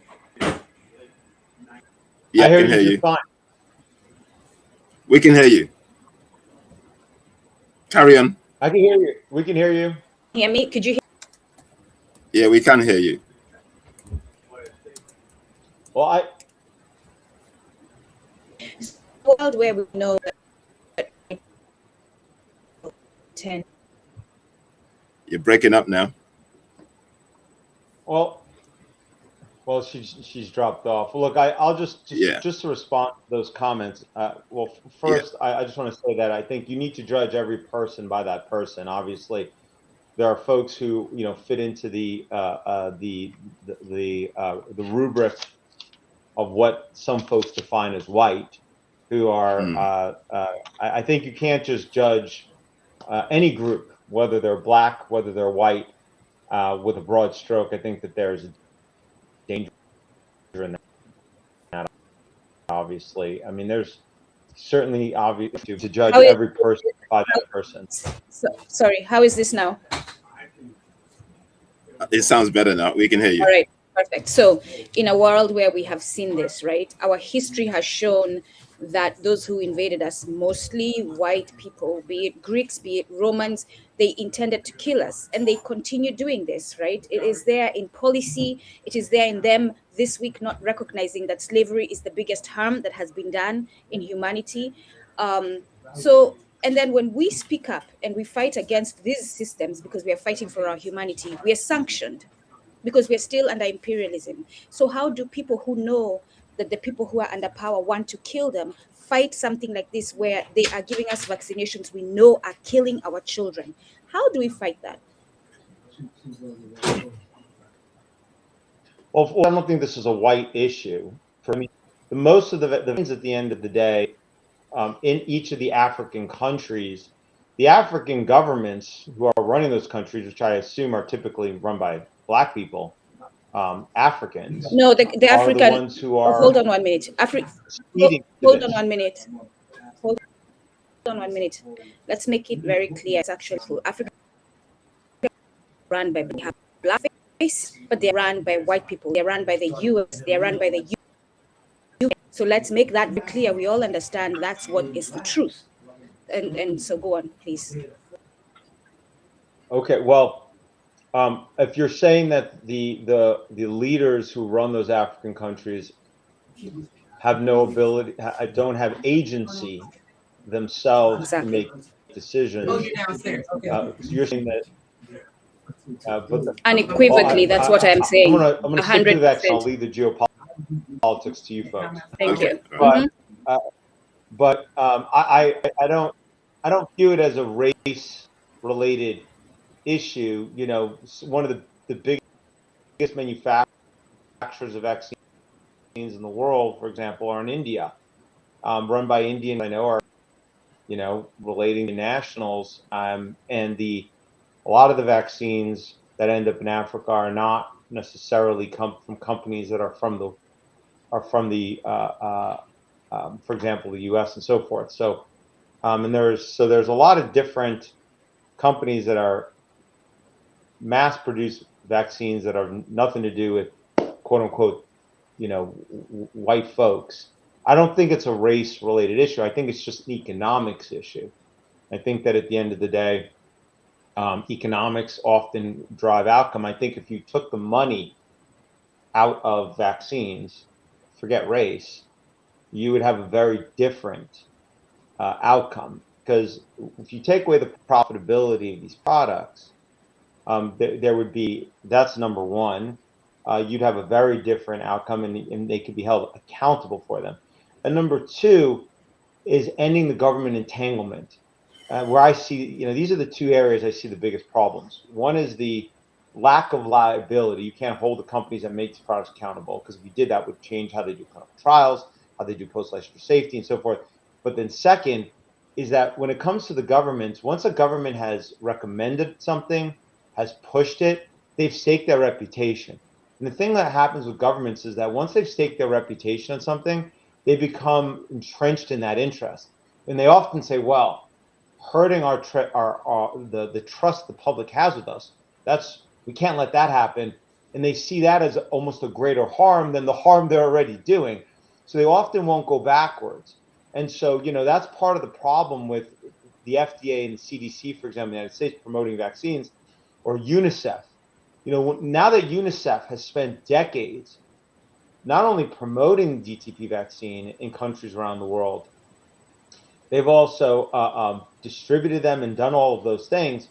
Yeah, I can hear you. Fine. We can hear you. Carry on. I can hear you. We can hear you. Hear me? Could you hear? Yeah, we can hear you. Well, world where we know that 10. You're breaking up now. Well, she's dropped off. Look, I'll just to respond to those comments. Well, first, I just want to say that I think you need to judge every person by that person. Obviously, there are folks who fit into the rubric of what some folks define as white, who are. I think you can't just judge any group, whether they're Black, whether they're white, with a broad stroke. I think that there's danger in that, obviously. I mean, there's certainly obvious to judge How is- every person by that person. Sorry, how is this now? It sounds better now. We can hear you. All right, perfect. So, in a world where we have seen this, right, our history has shown that those who invaded us, mostly white people, be it Greeks, be it Romans, they intended to kill us, and they continue doing this, right? It is there in policy, it is there in them this week not recognizing that slavery is the biggest harm that has been done in humanity. So, and then when we speak up and we fight against these systems because we are fighting for our humanity, we are sanctioned because we're still under imperialism. So how do people who know that the people who are under power want to kill them fight something like this where they are giving us vaccinations we know are killing our children? How do we fight that? Well, I don't think this is a white issue. For me, most of the things at the end of the day, in each of the African countries, the African governments who are running those countries, which I assume are typically run by Black people, Africans. No, the African. Are the ones who are. Hold on 1 minute. Hold on 1 minute. Hold on 1 minute. Let's make it very clear. It's actually Africa run by Black face, but they're run by white people. They're run by the US. They're run by the UK. So let's make that very clear. We all understand that's what is the truth. And so go on, please. Okay, well, if you're saying that the leaders who run those African countries have no ability, don't have agency themselves to make decisions, you're saying that. Unequivocally, that's what I'm saying. I'm gonna stick to that. I'll leave the geopolitics to you folks. Thank you. But I don't view it as a race-related issue. You know, one of the biggest manufacturers of vaccines in the world, for example, are in India, run by Indians I know are, relating to nationals, and a lot of the vaccines that end up in Africa are not necessarily come from companies that are from the for example, the U.S. and so forth. So, and there's a lot of different companies that are mass-produced vaccines that have nothing to do with quote unquote, white folks. I don't think it's a race-related issue. I think it's just an economics issue. I think that at the end of the day, economics often drive outcome. I think if you took the money out of vaccines, forget race, you would have a very different outcome. Because if you take away the profitability of these products, there would be, that's number one, you'd have a very different outcome, and they could be held accountable for them. And number two is ending the government entanglement. Where I see, these are the two areas I see the biggest problems. One is the lack of liability. You can't hold the companies that make these products accountable, because if you did, that would change how they do clinical trials, how they do post-licensure safety, and so forth. But then second is that when it comes to the governments, once a government has recommended something, has pushed it, they've staked their reputation. And the thing that happens with governments is that once they've staked their reputation on something, they become entrenched in that interest. And they often say, well, hurting the trust the public has with us, we can't let that happen. And they see that as almost a greater harm than the harm they're already doing. So they often won't go backwards. And so, that's part of the problem with the FDA and the CDC, for example, in the United States, promoting vaccines, or UNICEF. Now that UNICEF has spent decades not only promoting the DTP vaccine in countries around the world, they've also distributed them and done all of those things.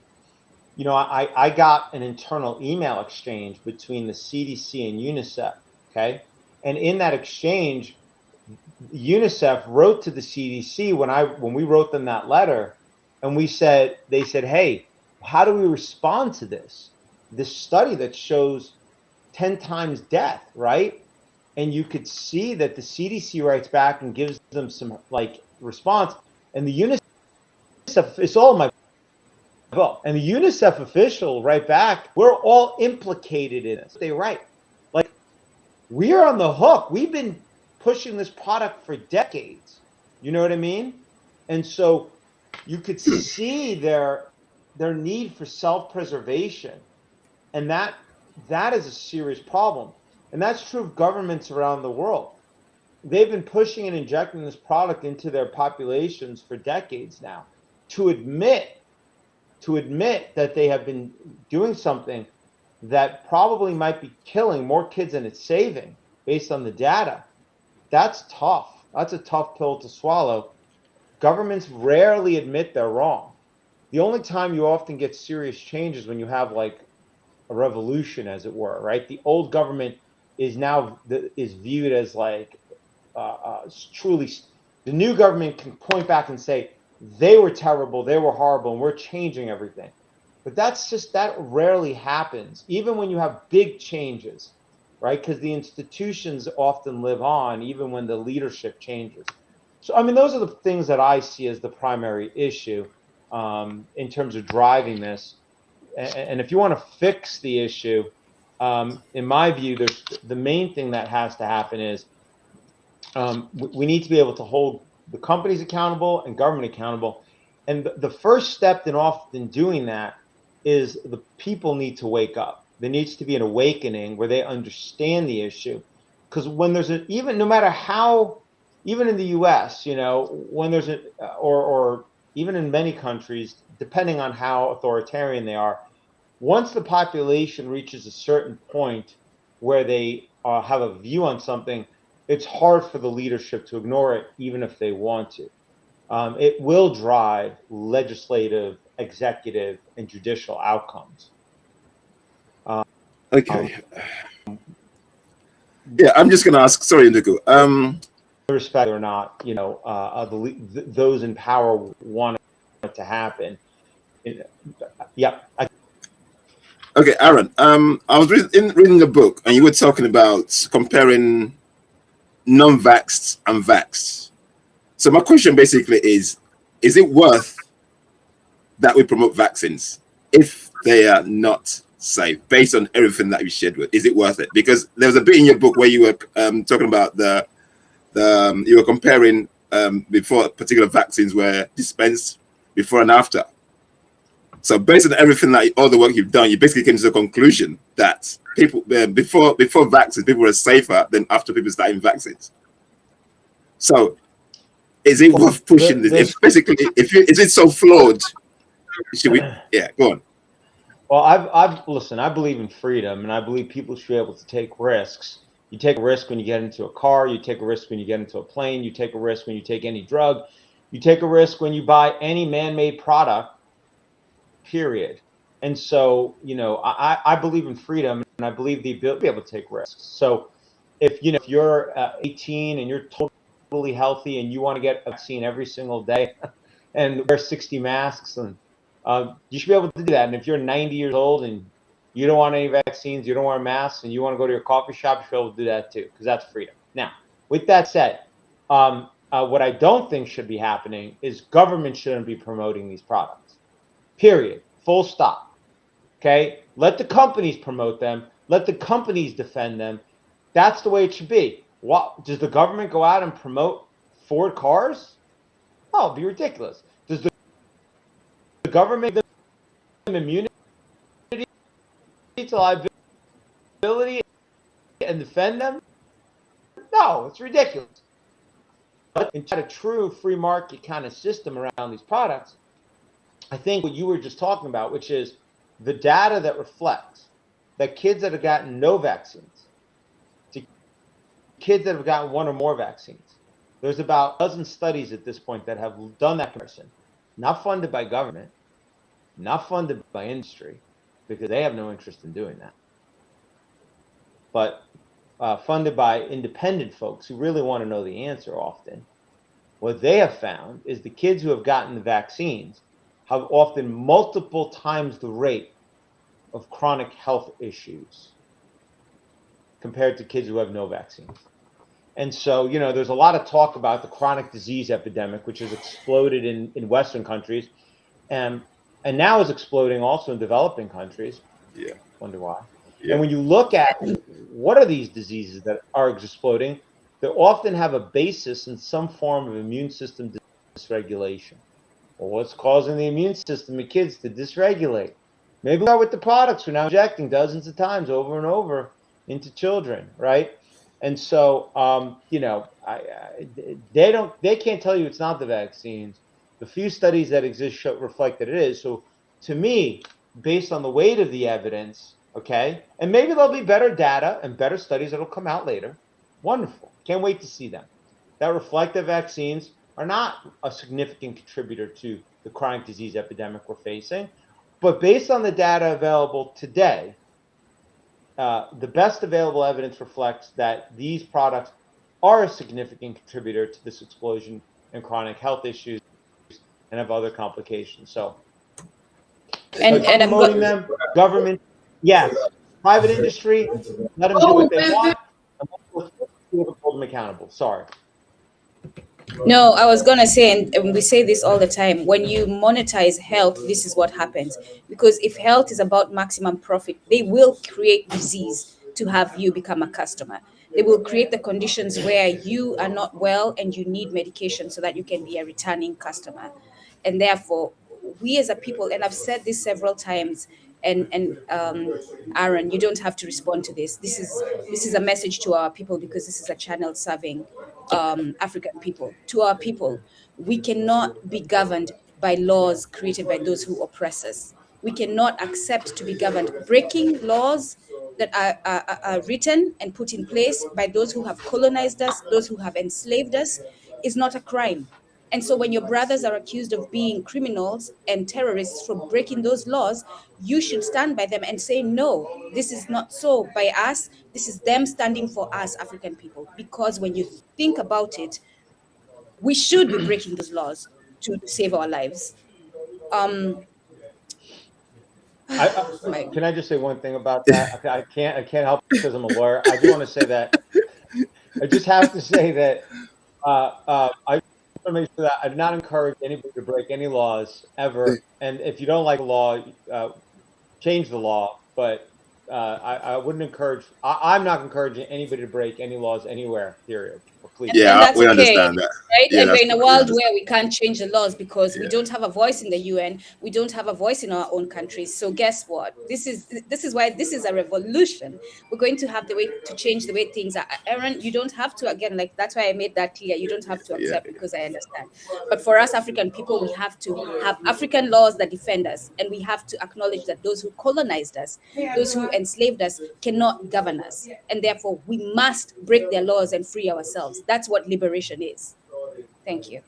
I got an internal email exchange between the CDC and UNICEF, okay? And in that exchange, UNICEF wrote to the CDC when we wrote them that letter, and they said, hey, how do we respond to this study that shows 10 times death, right? And you could see that the CDC writes back and gives them some response, and the UNICEF, it's all in my book, and the UNICEF official write back, we're all implicated in this. They write, we're on the hook. We've been pushing this product for decades. You know what I mean? And so you could see their need for self-preservation, and that is a serious problem. And that's true of governments around the world. They've been pushing and injecting this product into their populations for decades now. To admit that they have been doing something that probably might be killing more kids than it's saving based on the data, that's tough. That's a tough pill to swallow. Governments rarely admit they're wrong. The only time you often get serious change is when you have like a revolution, as it were, right? The old government is now is viewed as like truly. The new government can point back and say they were terrible, they were horrible, and we're changing everything. But that rarely happens, even when you have big changes, right? Because the institutions often live on even when the leadership changes. So, I mean, those are the things that I see as the primary issue in terms of driving this. And if you want to fix the issue, in my view, there's the main thing that has to happen is we need to be able to hold the companies accountable and government accountable. And the first step in often doing that is the people need to wake up. There needs to be an awakening where they understand the issue. Because when there's no matter how, even in the US, you know, when there's or even in many countries, depending on how authoritarian they are, once the population reaches a certain point where they have a view on something, it's hard for the leadership to ignore it, even if they want to. It will drive legislative, executive, and judicial outcomes. Okay. Yeah, I'm just going to ask. Sorry, Nduku. Respect or not, you know, those in power want it to happen. Yeah. Okay, Aaron. I was reading the book, and you were talking about comparing non-vaxxed and vaxxed. So my question basically is it worth that we promote vaccines if they are not safe, based on everything that you shared with? Is it worth it? Because there was a bit in your book where you were talking about you were comparing before particular vaccines were dispensed before and after. So based on everything that all the work you've done, you basically came to the conclusion that people before vaccines, people were safer than after people started vaccines. So is it worth pushing this? Is it so flawed? Should we? Yeah, go on. Well, listen, I believe in freedom, and I believe people should be able to take risks. You take a risk when you get into a car. You take a risk when you get into a plane. You take a risk when you take any drug. You take a risk when you buy any man-made product, period. And so, you know, I believe in freedom, and I believe the ability to be able to take risks. So if you're 18 and you're totally healthy and you want to get a vaccine every single day and wear 60 masks, and you should be able to do that. And if you're 90 years old and you don't want any vaccines, you don't want masks, and you want to go to your coffee shop, you should be able to do that too, because that's freedom. Now, with that said, what I don't think should be happening is government shouldn't be promoting these products. Period. Full stop. Okay? Let the companies promote them. Let the companies defend them. That's the way it should be. What does the government go out and promote Ford cars? Oh, it'd be ridiculous. Does the government give them immunity to liability and defend them? No, it's ridiculous. But in a true free market kind of system around these products, I think what you were just talking about, which is the data that reflects that kids that have gotten no vaccines to kids that have gotten one or more vaccines, there's about a dozen studies at this point that have done that comparison, not funded by government, not funded by industry, because they have no interest in doing that, but funded by independent folks who really want to know the answer often. What they have found is the kids who have gotten the vaccines have often multiple times the rate of chronic health issues compared to kids who have no vaccines. And so, you know, there's a lot of talk about the chronic disease epidemic, which has exploded in Western countries, and now is exploding also in developing countries. Yeah. Wonder why. Yeah. And when you look at what are these diseases that are exploding, they often have a basis in some form of immune system dysregulation. Well, what's causing the immune system of kids to dysregulate? Maybe we are with the products we're now injecting dozens of times over and over into children, right? And so, you know, they can't tell you it's not the vaccines. The few studies that exist reflect that it is. So, to me, based on the weight of the evidence, okay, and maybe there'll be better data and better studies that'll come out later. Wonderful. Can't wait to see them. That reflect that vaccines are not a significant contributor to the chronic disease epidemic we're facing. But based on the data available today, the best available evidence reflects that these products are a significant contributor to this explosion in chronic health issues and have other complications. So, and I'm promoting them, government, yes. Private industry, let them do what they want. Hold them accountable. Sorry. No, I was gonna say, and we say this all the time, when you monetize health, this is what happens. Because if health is about maximum profit, they will create disease to have you become a customer. They will create the conditions where you are not well and you need medication so that you can be a returning customer. And therefore, we as a people, and I've said this several times, and Aaron, you don't have to respond to this. This is a message to our people because this is a channel serving African people. To our people, we cannot be governed by laws created by those who oppress us. We cannot accept to be governed. Breaking laws that are written and put in place by those who have colonized us, those who have enslaved us, is not a crime. And so when your brothers are accused of being criminals and terrorists for breaking those laws, you should stand by them and say, no, this is not so by us. This is them standing for us, African people. Because when you think about it, we should be breaking those laws to save our lives. Can I just say one thing about that? I can't help because I'm a lawyer. I do want to say that. I just have to say that I want to make sure that I do not encourage anybody to break any laws ever. And if you don't like the law, change the law. But I wouldn't encourage. I'm not encouraging anybody to break any laws anywhere. Period. Yeah, that's we okay, understand that. right? Yeah, And we're in a world we where we can't change the laws because we Yeah. don't have a voice in the UN. We don't have a voice in our own countries. So guess what? This is why this is a revolution. We're going to have the way to change the way things are. Aaron, you don't have to, again, like that's why I made that clear. You don't have to accept because I understand. But for us African people, we have to have African laws that defend us, and we have to acknowledge that those who colonized us, those who enslaved us, cannot govern us, and therefore we must break their laws and free ourselves. That's what liberation is. Thank you.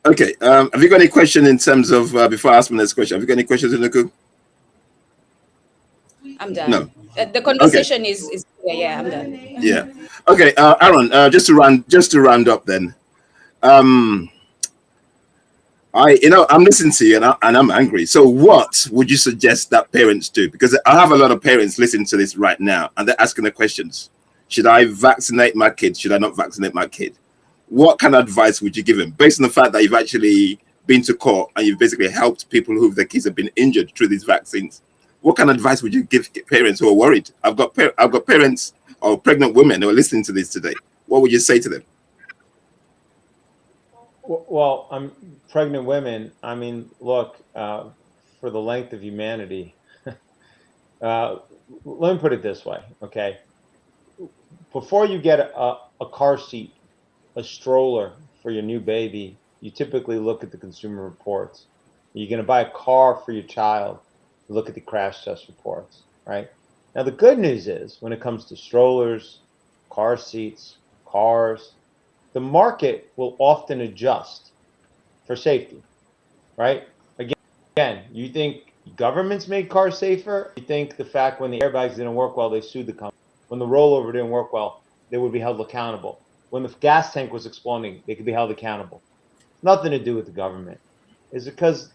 Okay. Have you got any question in terms of before I ask my next question? Have you got any questions, Inuku? I'm done. No. The conversation is yeah, I'm done. Yeah. Okay, Aaron. Just to round up then. I'm listening to you and I'm angry. So what would you suggest that parents do? Because I have a lot of parents listening to this right now and they're asking the questions. Should I vaccinate my kid? Should I not vaccinate my kid? What kind of advice would you give them based on the fact that you've actually been to court and you've basically helped people who their kids have been injured through these vaccines? What kind of advice would you give parents who are worried? I've got parents or pregnant women who are listening to this today. What would you say to them? Well, I'm pregnant women. I mean, look, for the length of humanity, let me put it this way, okay? Before you get a car seat, a stroller for your new baby, you typically look at the Consumer Reports. You're going to buy a car for your child, look at the crash test reports, right? Now, the good news is when it comes to strollers, car seats, cars, the market will often adjust for safety, right? Again, you think governments made cars safer? You think the fact when the airbags didn't work well, they sued the company. When the rollover didn't work well, they would be held accountable. When the gas tank was exploding, they could be held accountable. Nothing to do with the government. It's because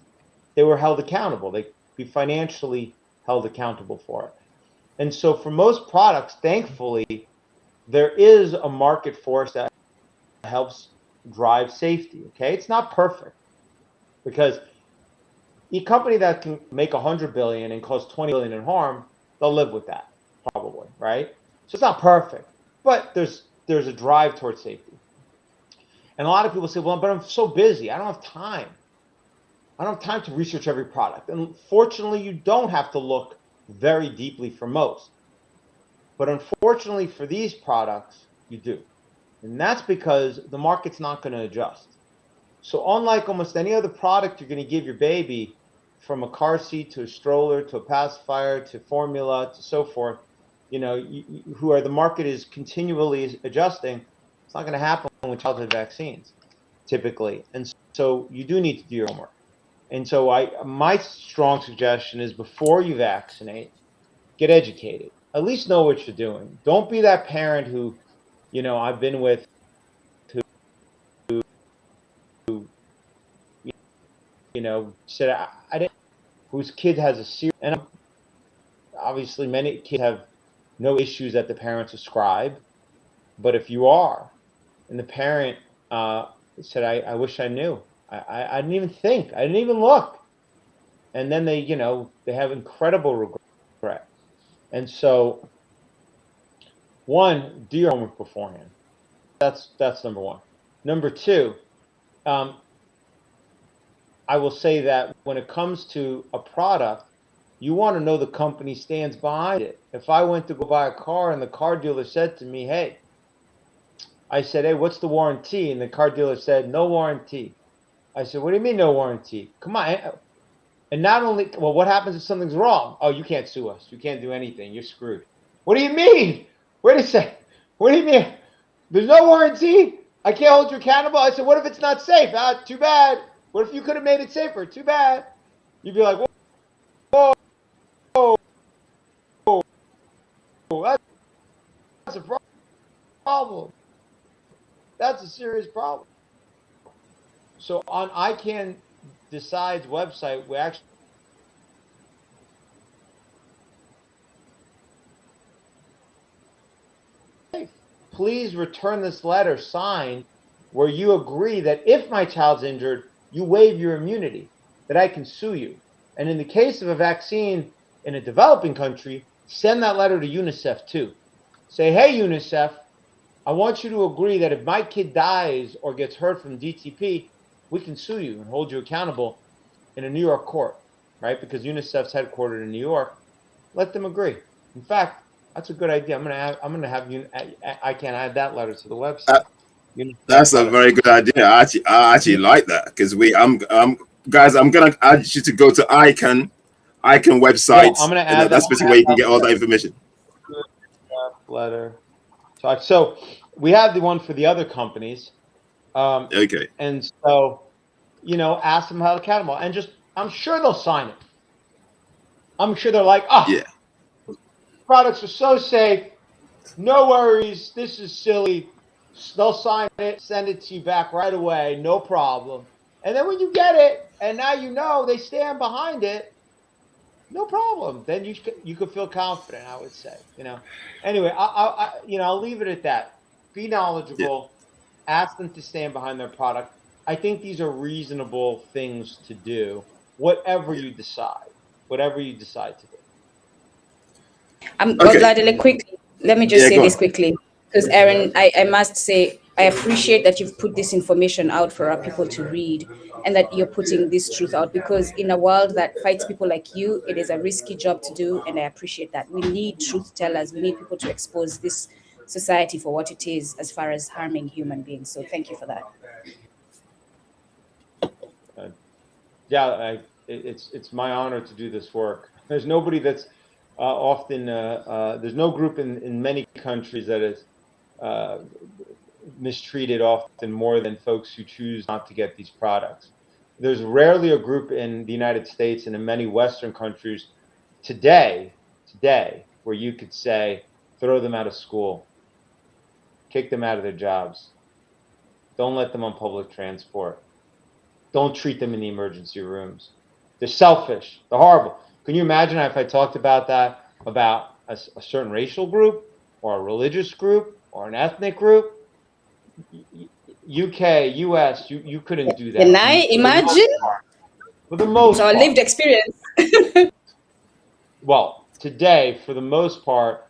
they were held accountable. They could be financially held accountable for it. And so for most products, thankfully, there is a market force that helps drive safety, okay? It's not perfect because a company that can make 100 billion and cause 20 billion in harm, they'll live with that probably, right? So it's not perfect, but there's there's a drive towards safety. And a lot of people say, well, but I'm so busy. I don't have time. I don't have time to research every product. And fortunately, you don't have to look very deeply for most. But unfortunately for these products, you do. And that's because the market's not going to adjust. So unlike almost any other product you're going to give your baby, from a car seat to a stroller to a pacifier to formula to so forth, the market is continually adjusting, it's not going to happen with childhood vaccines typically. And so you do need to do your homework. And so my strong suggestion is, before you vaccinate, get educated. At least know what you're doing. Don't be that parent who, I've been with, who said I didn't, whose kid has a serious, and obviously many kids have no issues that the parents ascribe, but if you are, and the parent said, I wish I knew. I didn't even think. I didn't even look. And then they have incredible regret. And so, one, do your homework beforehand. That's number one. Number two, I will say that when it comes to a product, you want to know the company stands behind it. If I went to go buy a car and the car dealer said to me, hey, what's the warranty? And the car dealer said, no warranty. I said, what do you mean no warranty? Come on. And not only, well, what happens if something's wrong? Oh, you can't sue us. You can't do anything. You're screwed. What do you mean? Wait a second. What do you mean? There's no warranty? I can't hold you accountable? I said, what if it's not safe? Too bad. What if you could have made it safer? Too bad. You'd be like, whoa, that's a problem. That's a serious problem. So on ICANN Decide's website, we actually please return this letter signed where you agree that if my child's injured, you waive your immunity, that I can sue you. And in the case of a vaccine in a developing country, send that letter to UNICEF too. Say, hey, UNICEF, I want you to agree that if my kid dies or gets hurt from DTP, we can sue you and hold you accountable in a New York court, right? Because UNICEF's headquartered in New York. Let them agree. In fact, that's a good idea. I'm gonna have you. I can add that letter to the website. That's a very good idea. I actually like that, because guys, I'm gonna add you to go to ICANN website. I'm gonna add that's basically where you can get all that information. Letter. So we have the one for the other companies. Okay. And so, ask them how accountable, and I'm sure they'll sign it. I'm sure they're like, yeah, products are so safe. No worries. This is silly. They'll sign it, send it to you back right away. No problem. And then when you get it, and now they stand behind it, no problem. Then you could feel confident, I would say. Anyway, I'll leave it at that. Be knowledgeable. Yeah. Ask them to stand behind their product. I think these are reasonable things to do, whatever you decide to do. Vladimir, quickly, let me just say this quickly, because Aaron, I must say, I appreciate that you've put this information out for our people to read, and that you're putting this truth out, because in a world that fights people like you, it is a risky job to do, and I appreciate that. We need truth tellers. We need people to expose this society for what it is as far as harming human beings. So thank you for that. It's my honor to do this work. There's nobody that's often there's no group in many countries that is mistreated often more than folks who choose not to get these products. There's rarely a group in the United States and in many Western countries today where you could say, throw them out of school, kick them out of their jobs, don't let them on public transport, don't treat them in the emergency rooms. They're selfish, they're horrible. Can you imagine if I talked about that, about a certain racial group or a religious group or an ethnic group? UK, US, you couldn't do that. Can I imagine? For the most part. So a lived experience. Well, today, for the most part,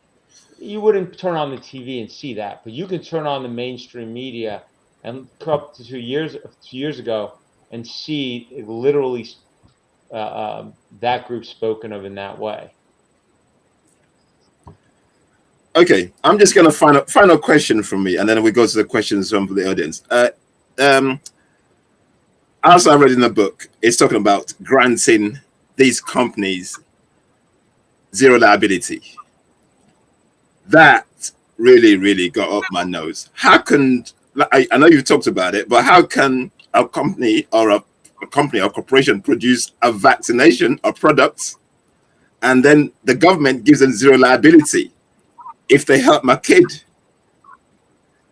you wouldn't turn on the TV and see that, but you can turn on the mainstream media and up to 2 years ago and see it literally that group spoken of in that way. Okay, I'm just going to final question from me, and then we go to the questions from the audience. As I read in the book, it's talking about granting these companies zero liability. That really got up my nose. How can, I know you've talked about it, but how can a company or a corporation produce a vaccination or products, and then the government gives them zero liability if they help my kid?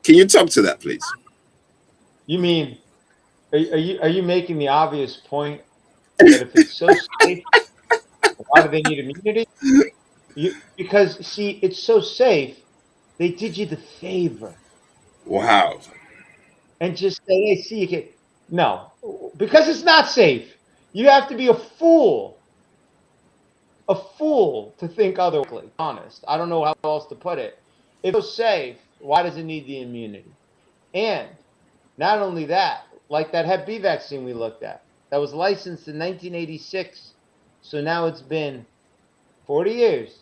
Can you talk to that, please? You mean, are you making the obvious point that if it's so safe, why do they need immunity? Because see, it's so safe, they did you the favor. Wow. And just say, hey, see, you can. No, because it's not safe. You have to be a fool to think otherwise. Honest, I don't know how else to put it. If it's safe, why does it need the immunity? And not only that, like that Hep B vaccine we looked at, that was licensed in 1986. So now it's been 40 years.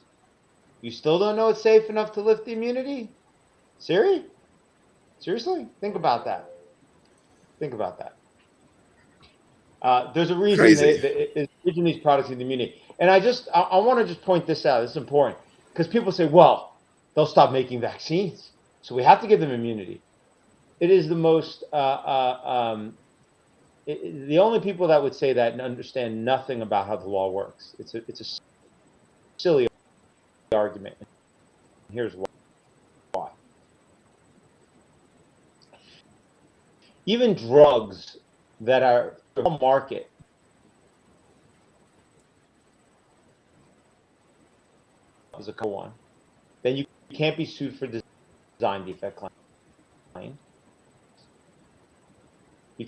You still don't know it's safe enough to lift the immunity? Siri? Seriously? Think about that. Think about that. There's a reason they're using these products in the immunity. And I want to just point this out. This is important because people say, well, they'll stop making vaccines, so we have to give them immunity. It is the most, the only people that would say that and understand nothing about how the law works. It's a silly argument. Here's why. Even drugs that are on the market is a one. Then you can't be sued for design defect claim. You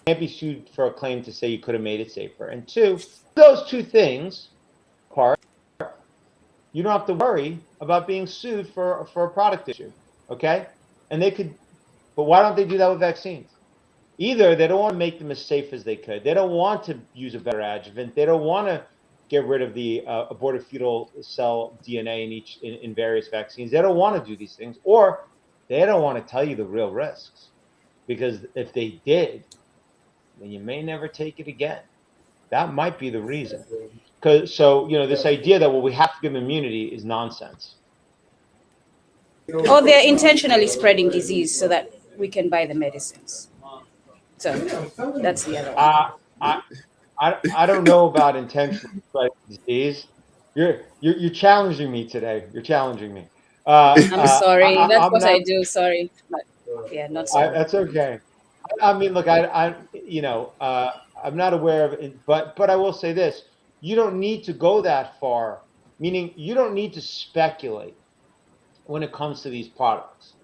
can't be sued for a claim to say you could have made it safer. And two, those two things apart, you don't have to worry about being sued for a product issue. Okay? And they could, but why don't they do that with vaccines? Either they don't want to make them as safe as they could. They don't want to use a better adjuvant. They don't want to get rid of the aborted fetal cell DNA in various vaccines. They don't want to do these things, or they don't want to tell you the real risks, because if they did, then you may never take it again. That might be the reason. So this idea that we have to give them immunity is nonsense. Or they're intentionally spreading disease so that we can buy the medicines. So that's the other one. I don't know about intentional spreading disease. You're challenging me today. You're challenging me. I'm sorry. That's what I do. Sorry, but yeah, not sorry. That's okay. I mean, look, I'm not aware of it, but I will say this: you don't need to go that far. Meaning, you don't need to speculate when it comes to these products.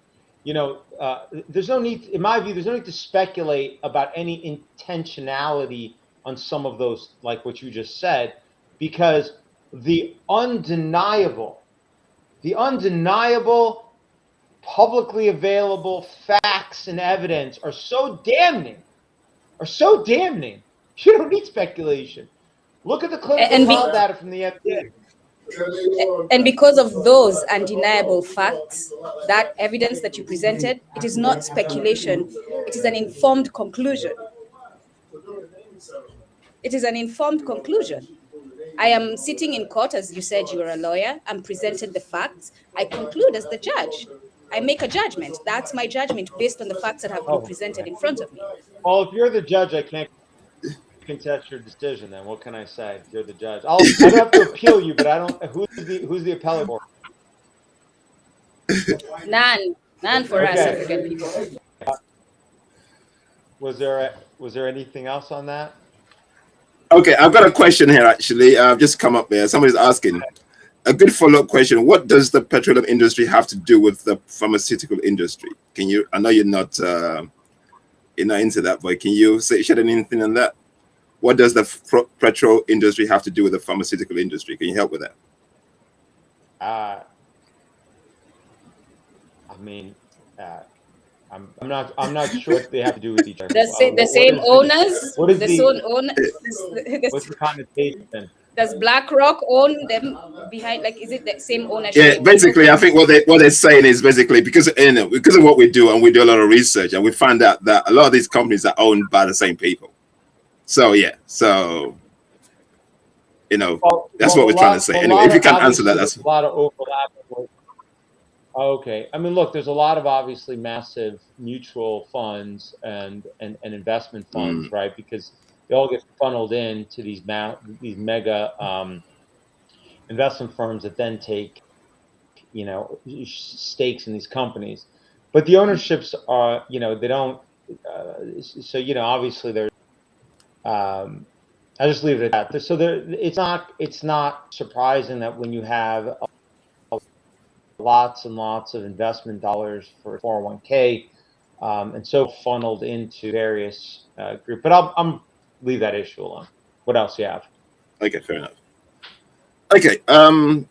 There's no need, in my view, there's no need to speculate about any intentionality on some of those, like what you just said, because the undeniable, publicly available facts and evidence are so damning. You don't need speculation. Look at the clinical trial data from the FDA. And because of those undeniable facts, that evidence that you presented, it is not speculation, it is an informed conclusion. It is an informed conclusion. I am sitting in court, as you said, you are a lawyer. I'm presented the facts. I conclude as the judge. I make a judgment. That's my judgment based on the facts that have been presented in front of me. Well, if you're the judge, I can't contest your decision. Then what can I say? If you're the judge, I'd have to appeal you, but I don't. Who's the appellate board? None for us African people. Was there anything else on that? Okay, I've got a question here. Actually, I've just come up there. Somebody's asking a good follow-up question. What does the petroleum industry have to do with the pharmaceutical industry? Can you? I know you're not into that, but can you shed anything on that? What does the petrol industry have to do with the pharmaceutical industry? Can you help with that? I mean, I'm not sure what they have to do with each other. The same owners? What is The the same owner? what's the connotation? Does BlackRock own them behind? Like, is it the same ownership? Yeah, basically, I think what they're saying is basically because because of what we do, and we do a lot of research, and we find out that a lot of these companies are owned by the same people. So yeah, so that's what we're trying to say. Anyway, if you can answer that, that's a lot of overlap. Okay, I mean, look, there's a lot of obviously massive mutual funds and investment funds, right? Because they all get funneled into these mega investment firms that then take stakes in these companies, but the ownerships are they don't. So obviously there's. I just leave it at that. So it's not surprising that when you have lots and lots of investment dollars for 401k and so funneled into various groups. But I'm leave that issue alone. What else you have? Okay, fair enough. Okay,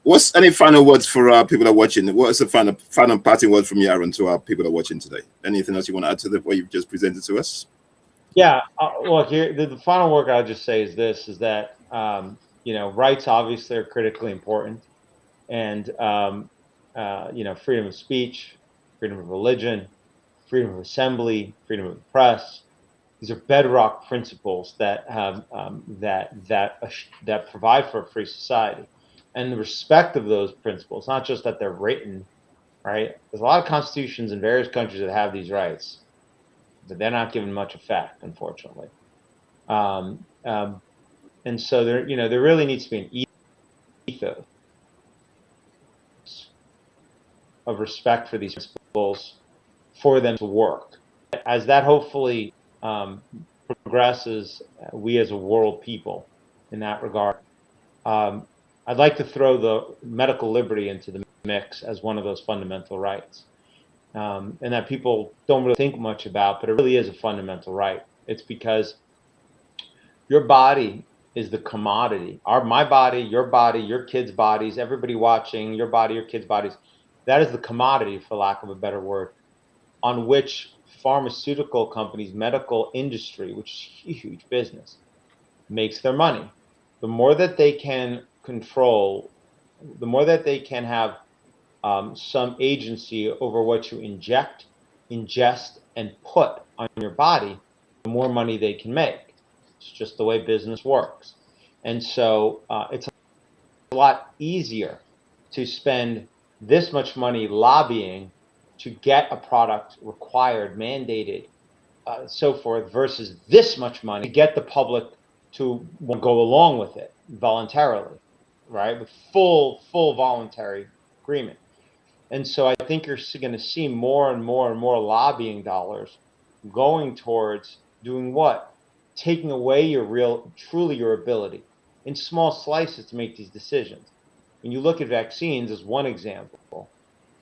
what's any final words for our people that are watching? What's the final parting word from you, Aaron, to our people that are watching today? Anything else you want to add to what you've just presented to us? Yeah, look, here the final word I'll just say is this: is that rights obviously are critically important, and freedom of speech, freedom of religion, freedom of assembly, freedom of the press. These are bedrock principles that have that provide for a free society, and the respect of those principles, not just that they're written, right? There's a lot of constitutions in various countries that have these rights, but they're not given much effect, unfortunately. And so there really needs to be an ethos of respect for these principles for them to work. As that hopefully progresses, we as a world people in that regard, I'd like to throw the medical liberty into the mix as one of those fundamental rights, and that people don't really think much about, but it really is a fundamental right. It's because your body is the commodity. My body, your kids' bodies, everybody watching, your body, your kids' bodies, that is the commodity, for lack of a better word, on which pharmaceutical companies, medical industry, which is huge business, makes their money. The more that they can control, the more that they can have some agency over what you inject, ingest, and put on your body, the more money they can make. It's just the way business works. And so it's a lot easier to spend this much money lobbying to get a product required, mandated, so forth, versus this much money to get the public to go along with it voluntarily, right? With full voluntary agreement. And so I think you're going to see more and more and more lobbying dollars going towards doing what? Taking away truly your ability in small slices to make these decisions. When you look at vaccines as one example,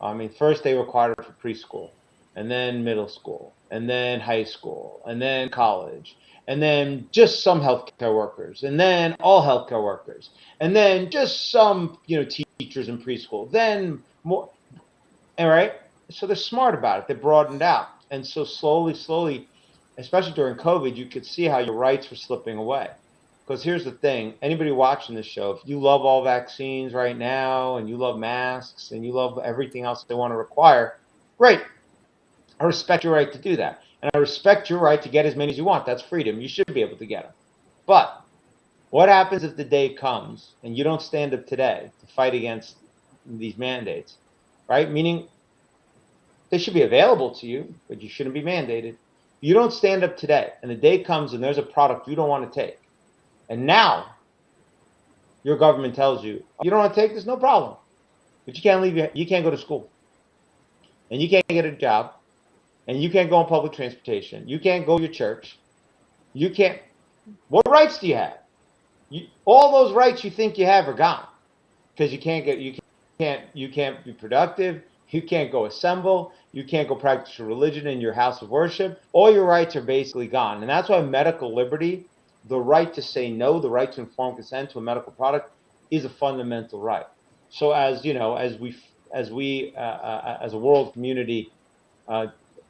I mean, first they required it for preschool, and then middle school, and then high school, and then college, and then just some healthcare workers, and then all healthcare workers, and then just some, teachers in preschool, then more. All right. So they're smart about it. They broadened out. And so slowly, especially during COVID, you could see how your rights were slipping away. Because here's the thing, anybody watching this show, if you love all vaccines right now, and you love masks, and you love everything else they want to require, great. I respect your right to do that. And I respect your right to get as many as you want. That's freedom. You should be able to get them. But what happens if the day comes and you don't stand up today to fight against these mandates, right? Meaning they should be available to you, but you shouldn't be mandated. You don't stand up today, and the day comes and there's a product you don't want to take. And now your government tells you, you don't want to take this, no problem. But you can't leave, you can't go to school. And you can't get a job. And you can't go on public transportation. You can't go to your church. You can't. What rights do you have? All those rights you think you have are gone. Because you can't be productive. You can't go assemble. You can't go practice your religion in your house of worship. All your rights are basically gone. And that's why medical liberty, the right to say no, the right to informed consent to a medical product, is a fundamental right. So as as we, as a world community,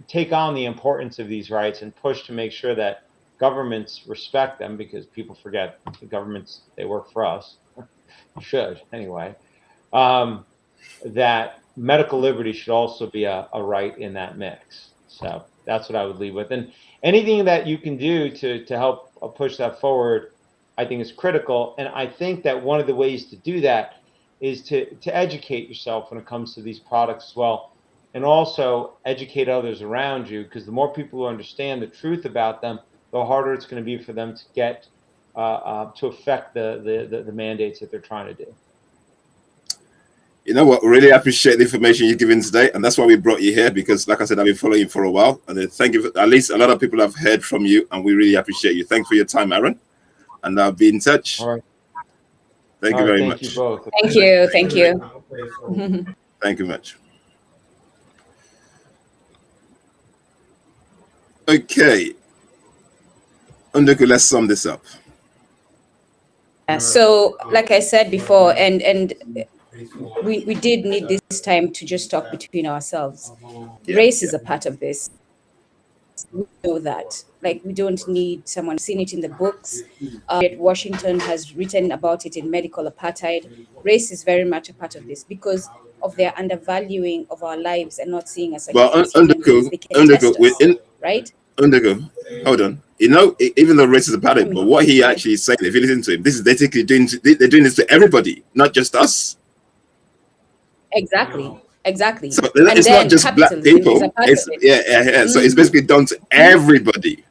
take on the importance of these rights and push to make sure that governments respect them, because people forget the governments, they work for us, should anyway, that medical liberty should also be a right in that mix. So that's what I would leave with. And anything that you can do to help push that forward, I think is critical. And I think that one of the ways to do that is to educate yourself when it comes to these products as well, and also educate others around you, because the more people who understand the truth about them, the harder it's going to be for them to get to affect the mandates that they're trying to do. You know what? Really appreciate the information you're giving today, and that's why we brought you here. Because, like I said, I've been following you for a while, and thank you. At least a lot of people have heard from you, and we really appreciate you. Thanks for your time, Aaron, and I'll be in touch. All right. Thank you very much. Thank you both. Thank you. Thank you. Thank you much. Okay, Unduku, let's sum this up. So, like I said before, and we did need this time to just talk between ourselves. Race is a part of this. We know that. Like, we don't need someone seen it in the books. Washington has written about it in Medical Apartheid. Race is very much a part of this because of their undervaluing of our lives and not seeing us. Well, Unduku, right? Unduku, hold on. You know, even though race is a part of it, but what he actually is saying, if you listen to him, this is basically they're doing this to everybody, not just us. Exactly. So it's not just black people. It's yeah. So it's basically done to everybody.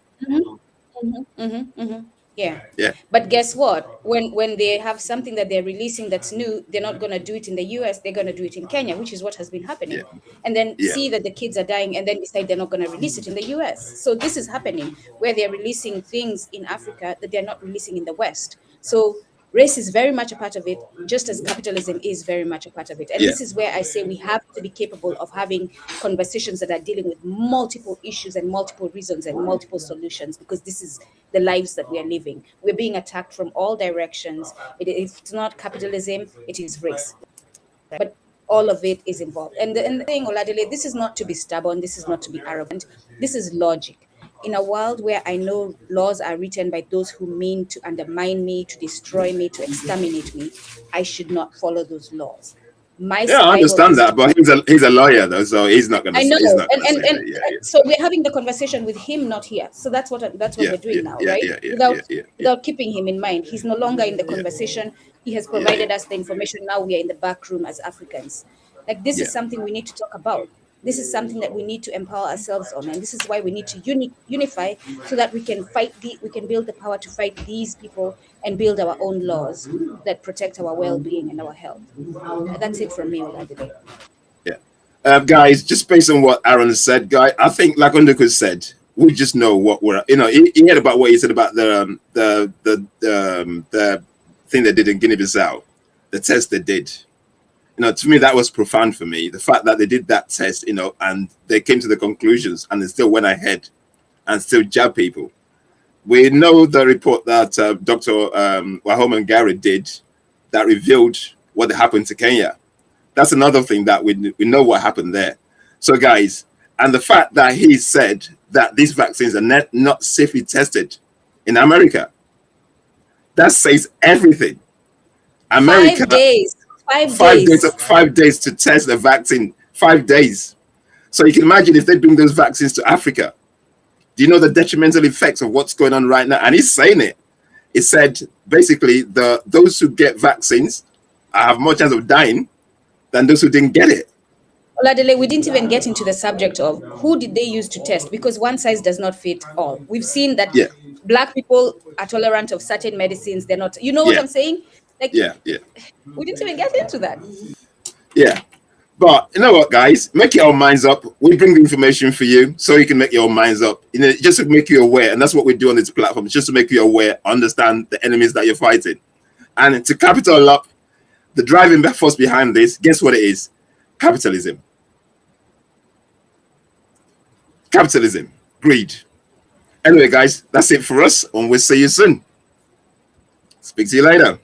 Yeah. But guess what? When they have something that they're releasing that's new, they're not going to do it in the US. They're going to do it in Kenya, which is what has been happening. And then see that the kids are dying, and then decide they're not going to release it in the US. So this is happening where they're releasing things in Africa that they're not releasing in the West. So race is very much a part of it, just as capitalism is very much a part of it. And this is where I say we have to be capable of having conversations that are dealing with multiple issues and multiple reasons and multiple solutions, because this is the lives that we are living. We're being attacked from all directions. It's not capitalism, it is race. But all of it is involved. And the thing, Oladile, this is not to be stubborn, this is not to be arrogant, this is logic. In a world where I know laws are written by those who mean to undermine me, to destroy me, to exterminate me, I should not follow those laws. I understand that, but he's a lawyer though, so he's not going to. I know, so we're having the conversation with him, not here. So that's what we're doing now, right? Without keeping him in mind, he's no longer in the conversation. He has provided us the information. Now we are in the back room as Africans. Like, this is something we need to talk about. This is something that we need to empower ourselves on, and this is why we need to unify so that we can we can build the power to fight these people and build our own laws that protect our well-being and our health. That's it from me, Oladile. Guys, just based on what Aaron said, I think, like Unduku said, we just know what we're. You know, he heard about what he said about the thing they did in Guinea-Bissau, the test they did. You know, to me, that was profound for me. The fact that they did that test, you know, and they came to the conclusions and they still went ahead and still jabbed people. We know the report that Dr. Wahoma Gary did that revealed what happened to Kenya. That's another thing that we know what happened there. So, guys, and the fact that he said that these vaccines are not safely tested in America, that says everything. America, 5 days. 5 days to test the vaccine. 5 days. So you can imagine if they bring those vaccines to Africa. Do you know the detrimental effects of what's going on right now? And he's saying it. He said basically those who get vaccines have more chance of dying than those who didn't get it. Oladile, we didn't even get into the subject of who did they use to test, because one size does not fit all. We've seen that Black people are tolerant of certain medicines. They're not. You know what I'm saying? Like, we didn't even get into that. But you know what, guys? Make your minds up. We bring the information for you so you can make your minds up. You know, just to make you aware, and that's what we do on this platform. Just to make you aware, understand the enemies that you're fighting, and to cap it all up, the driving force behind this. Guess what it is? Capitalism. Capitalism. Greed. Anyway, guys, that's it for us, and we'll see you soon. Speak to you later.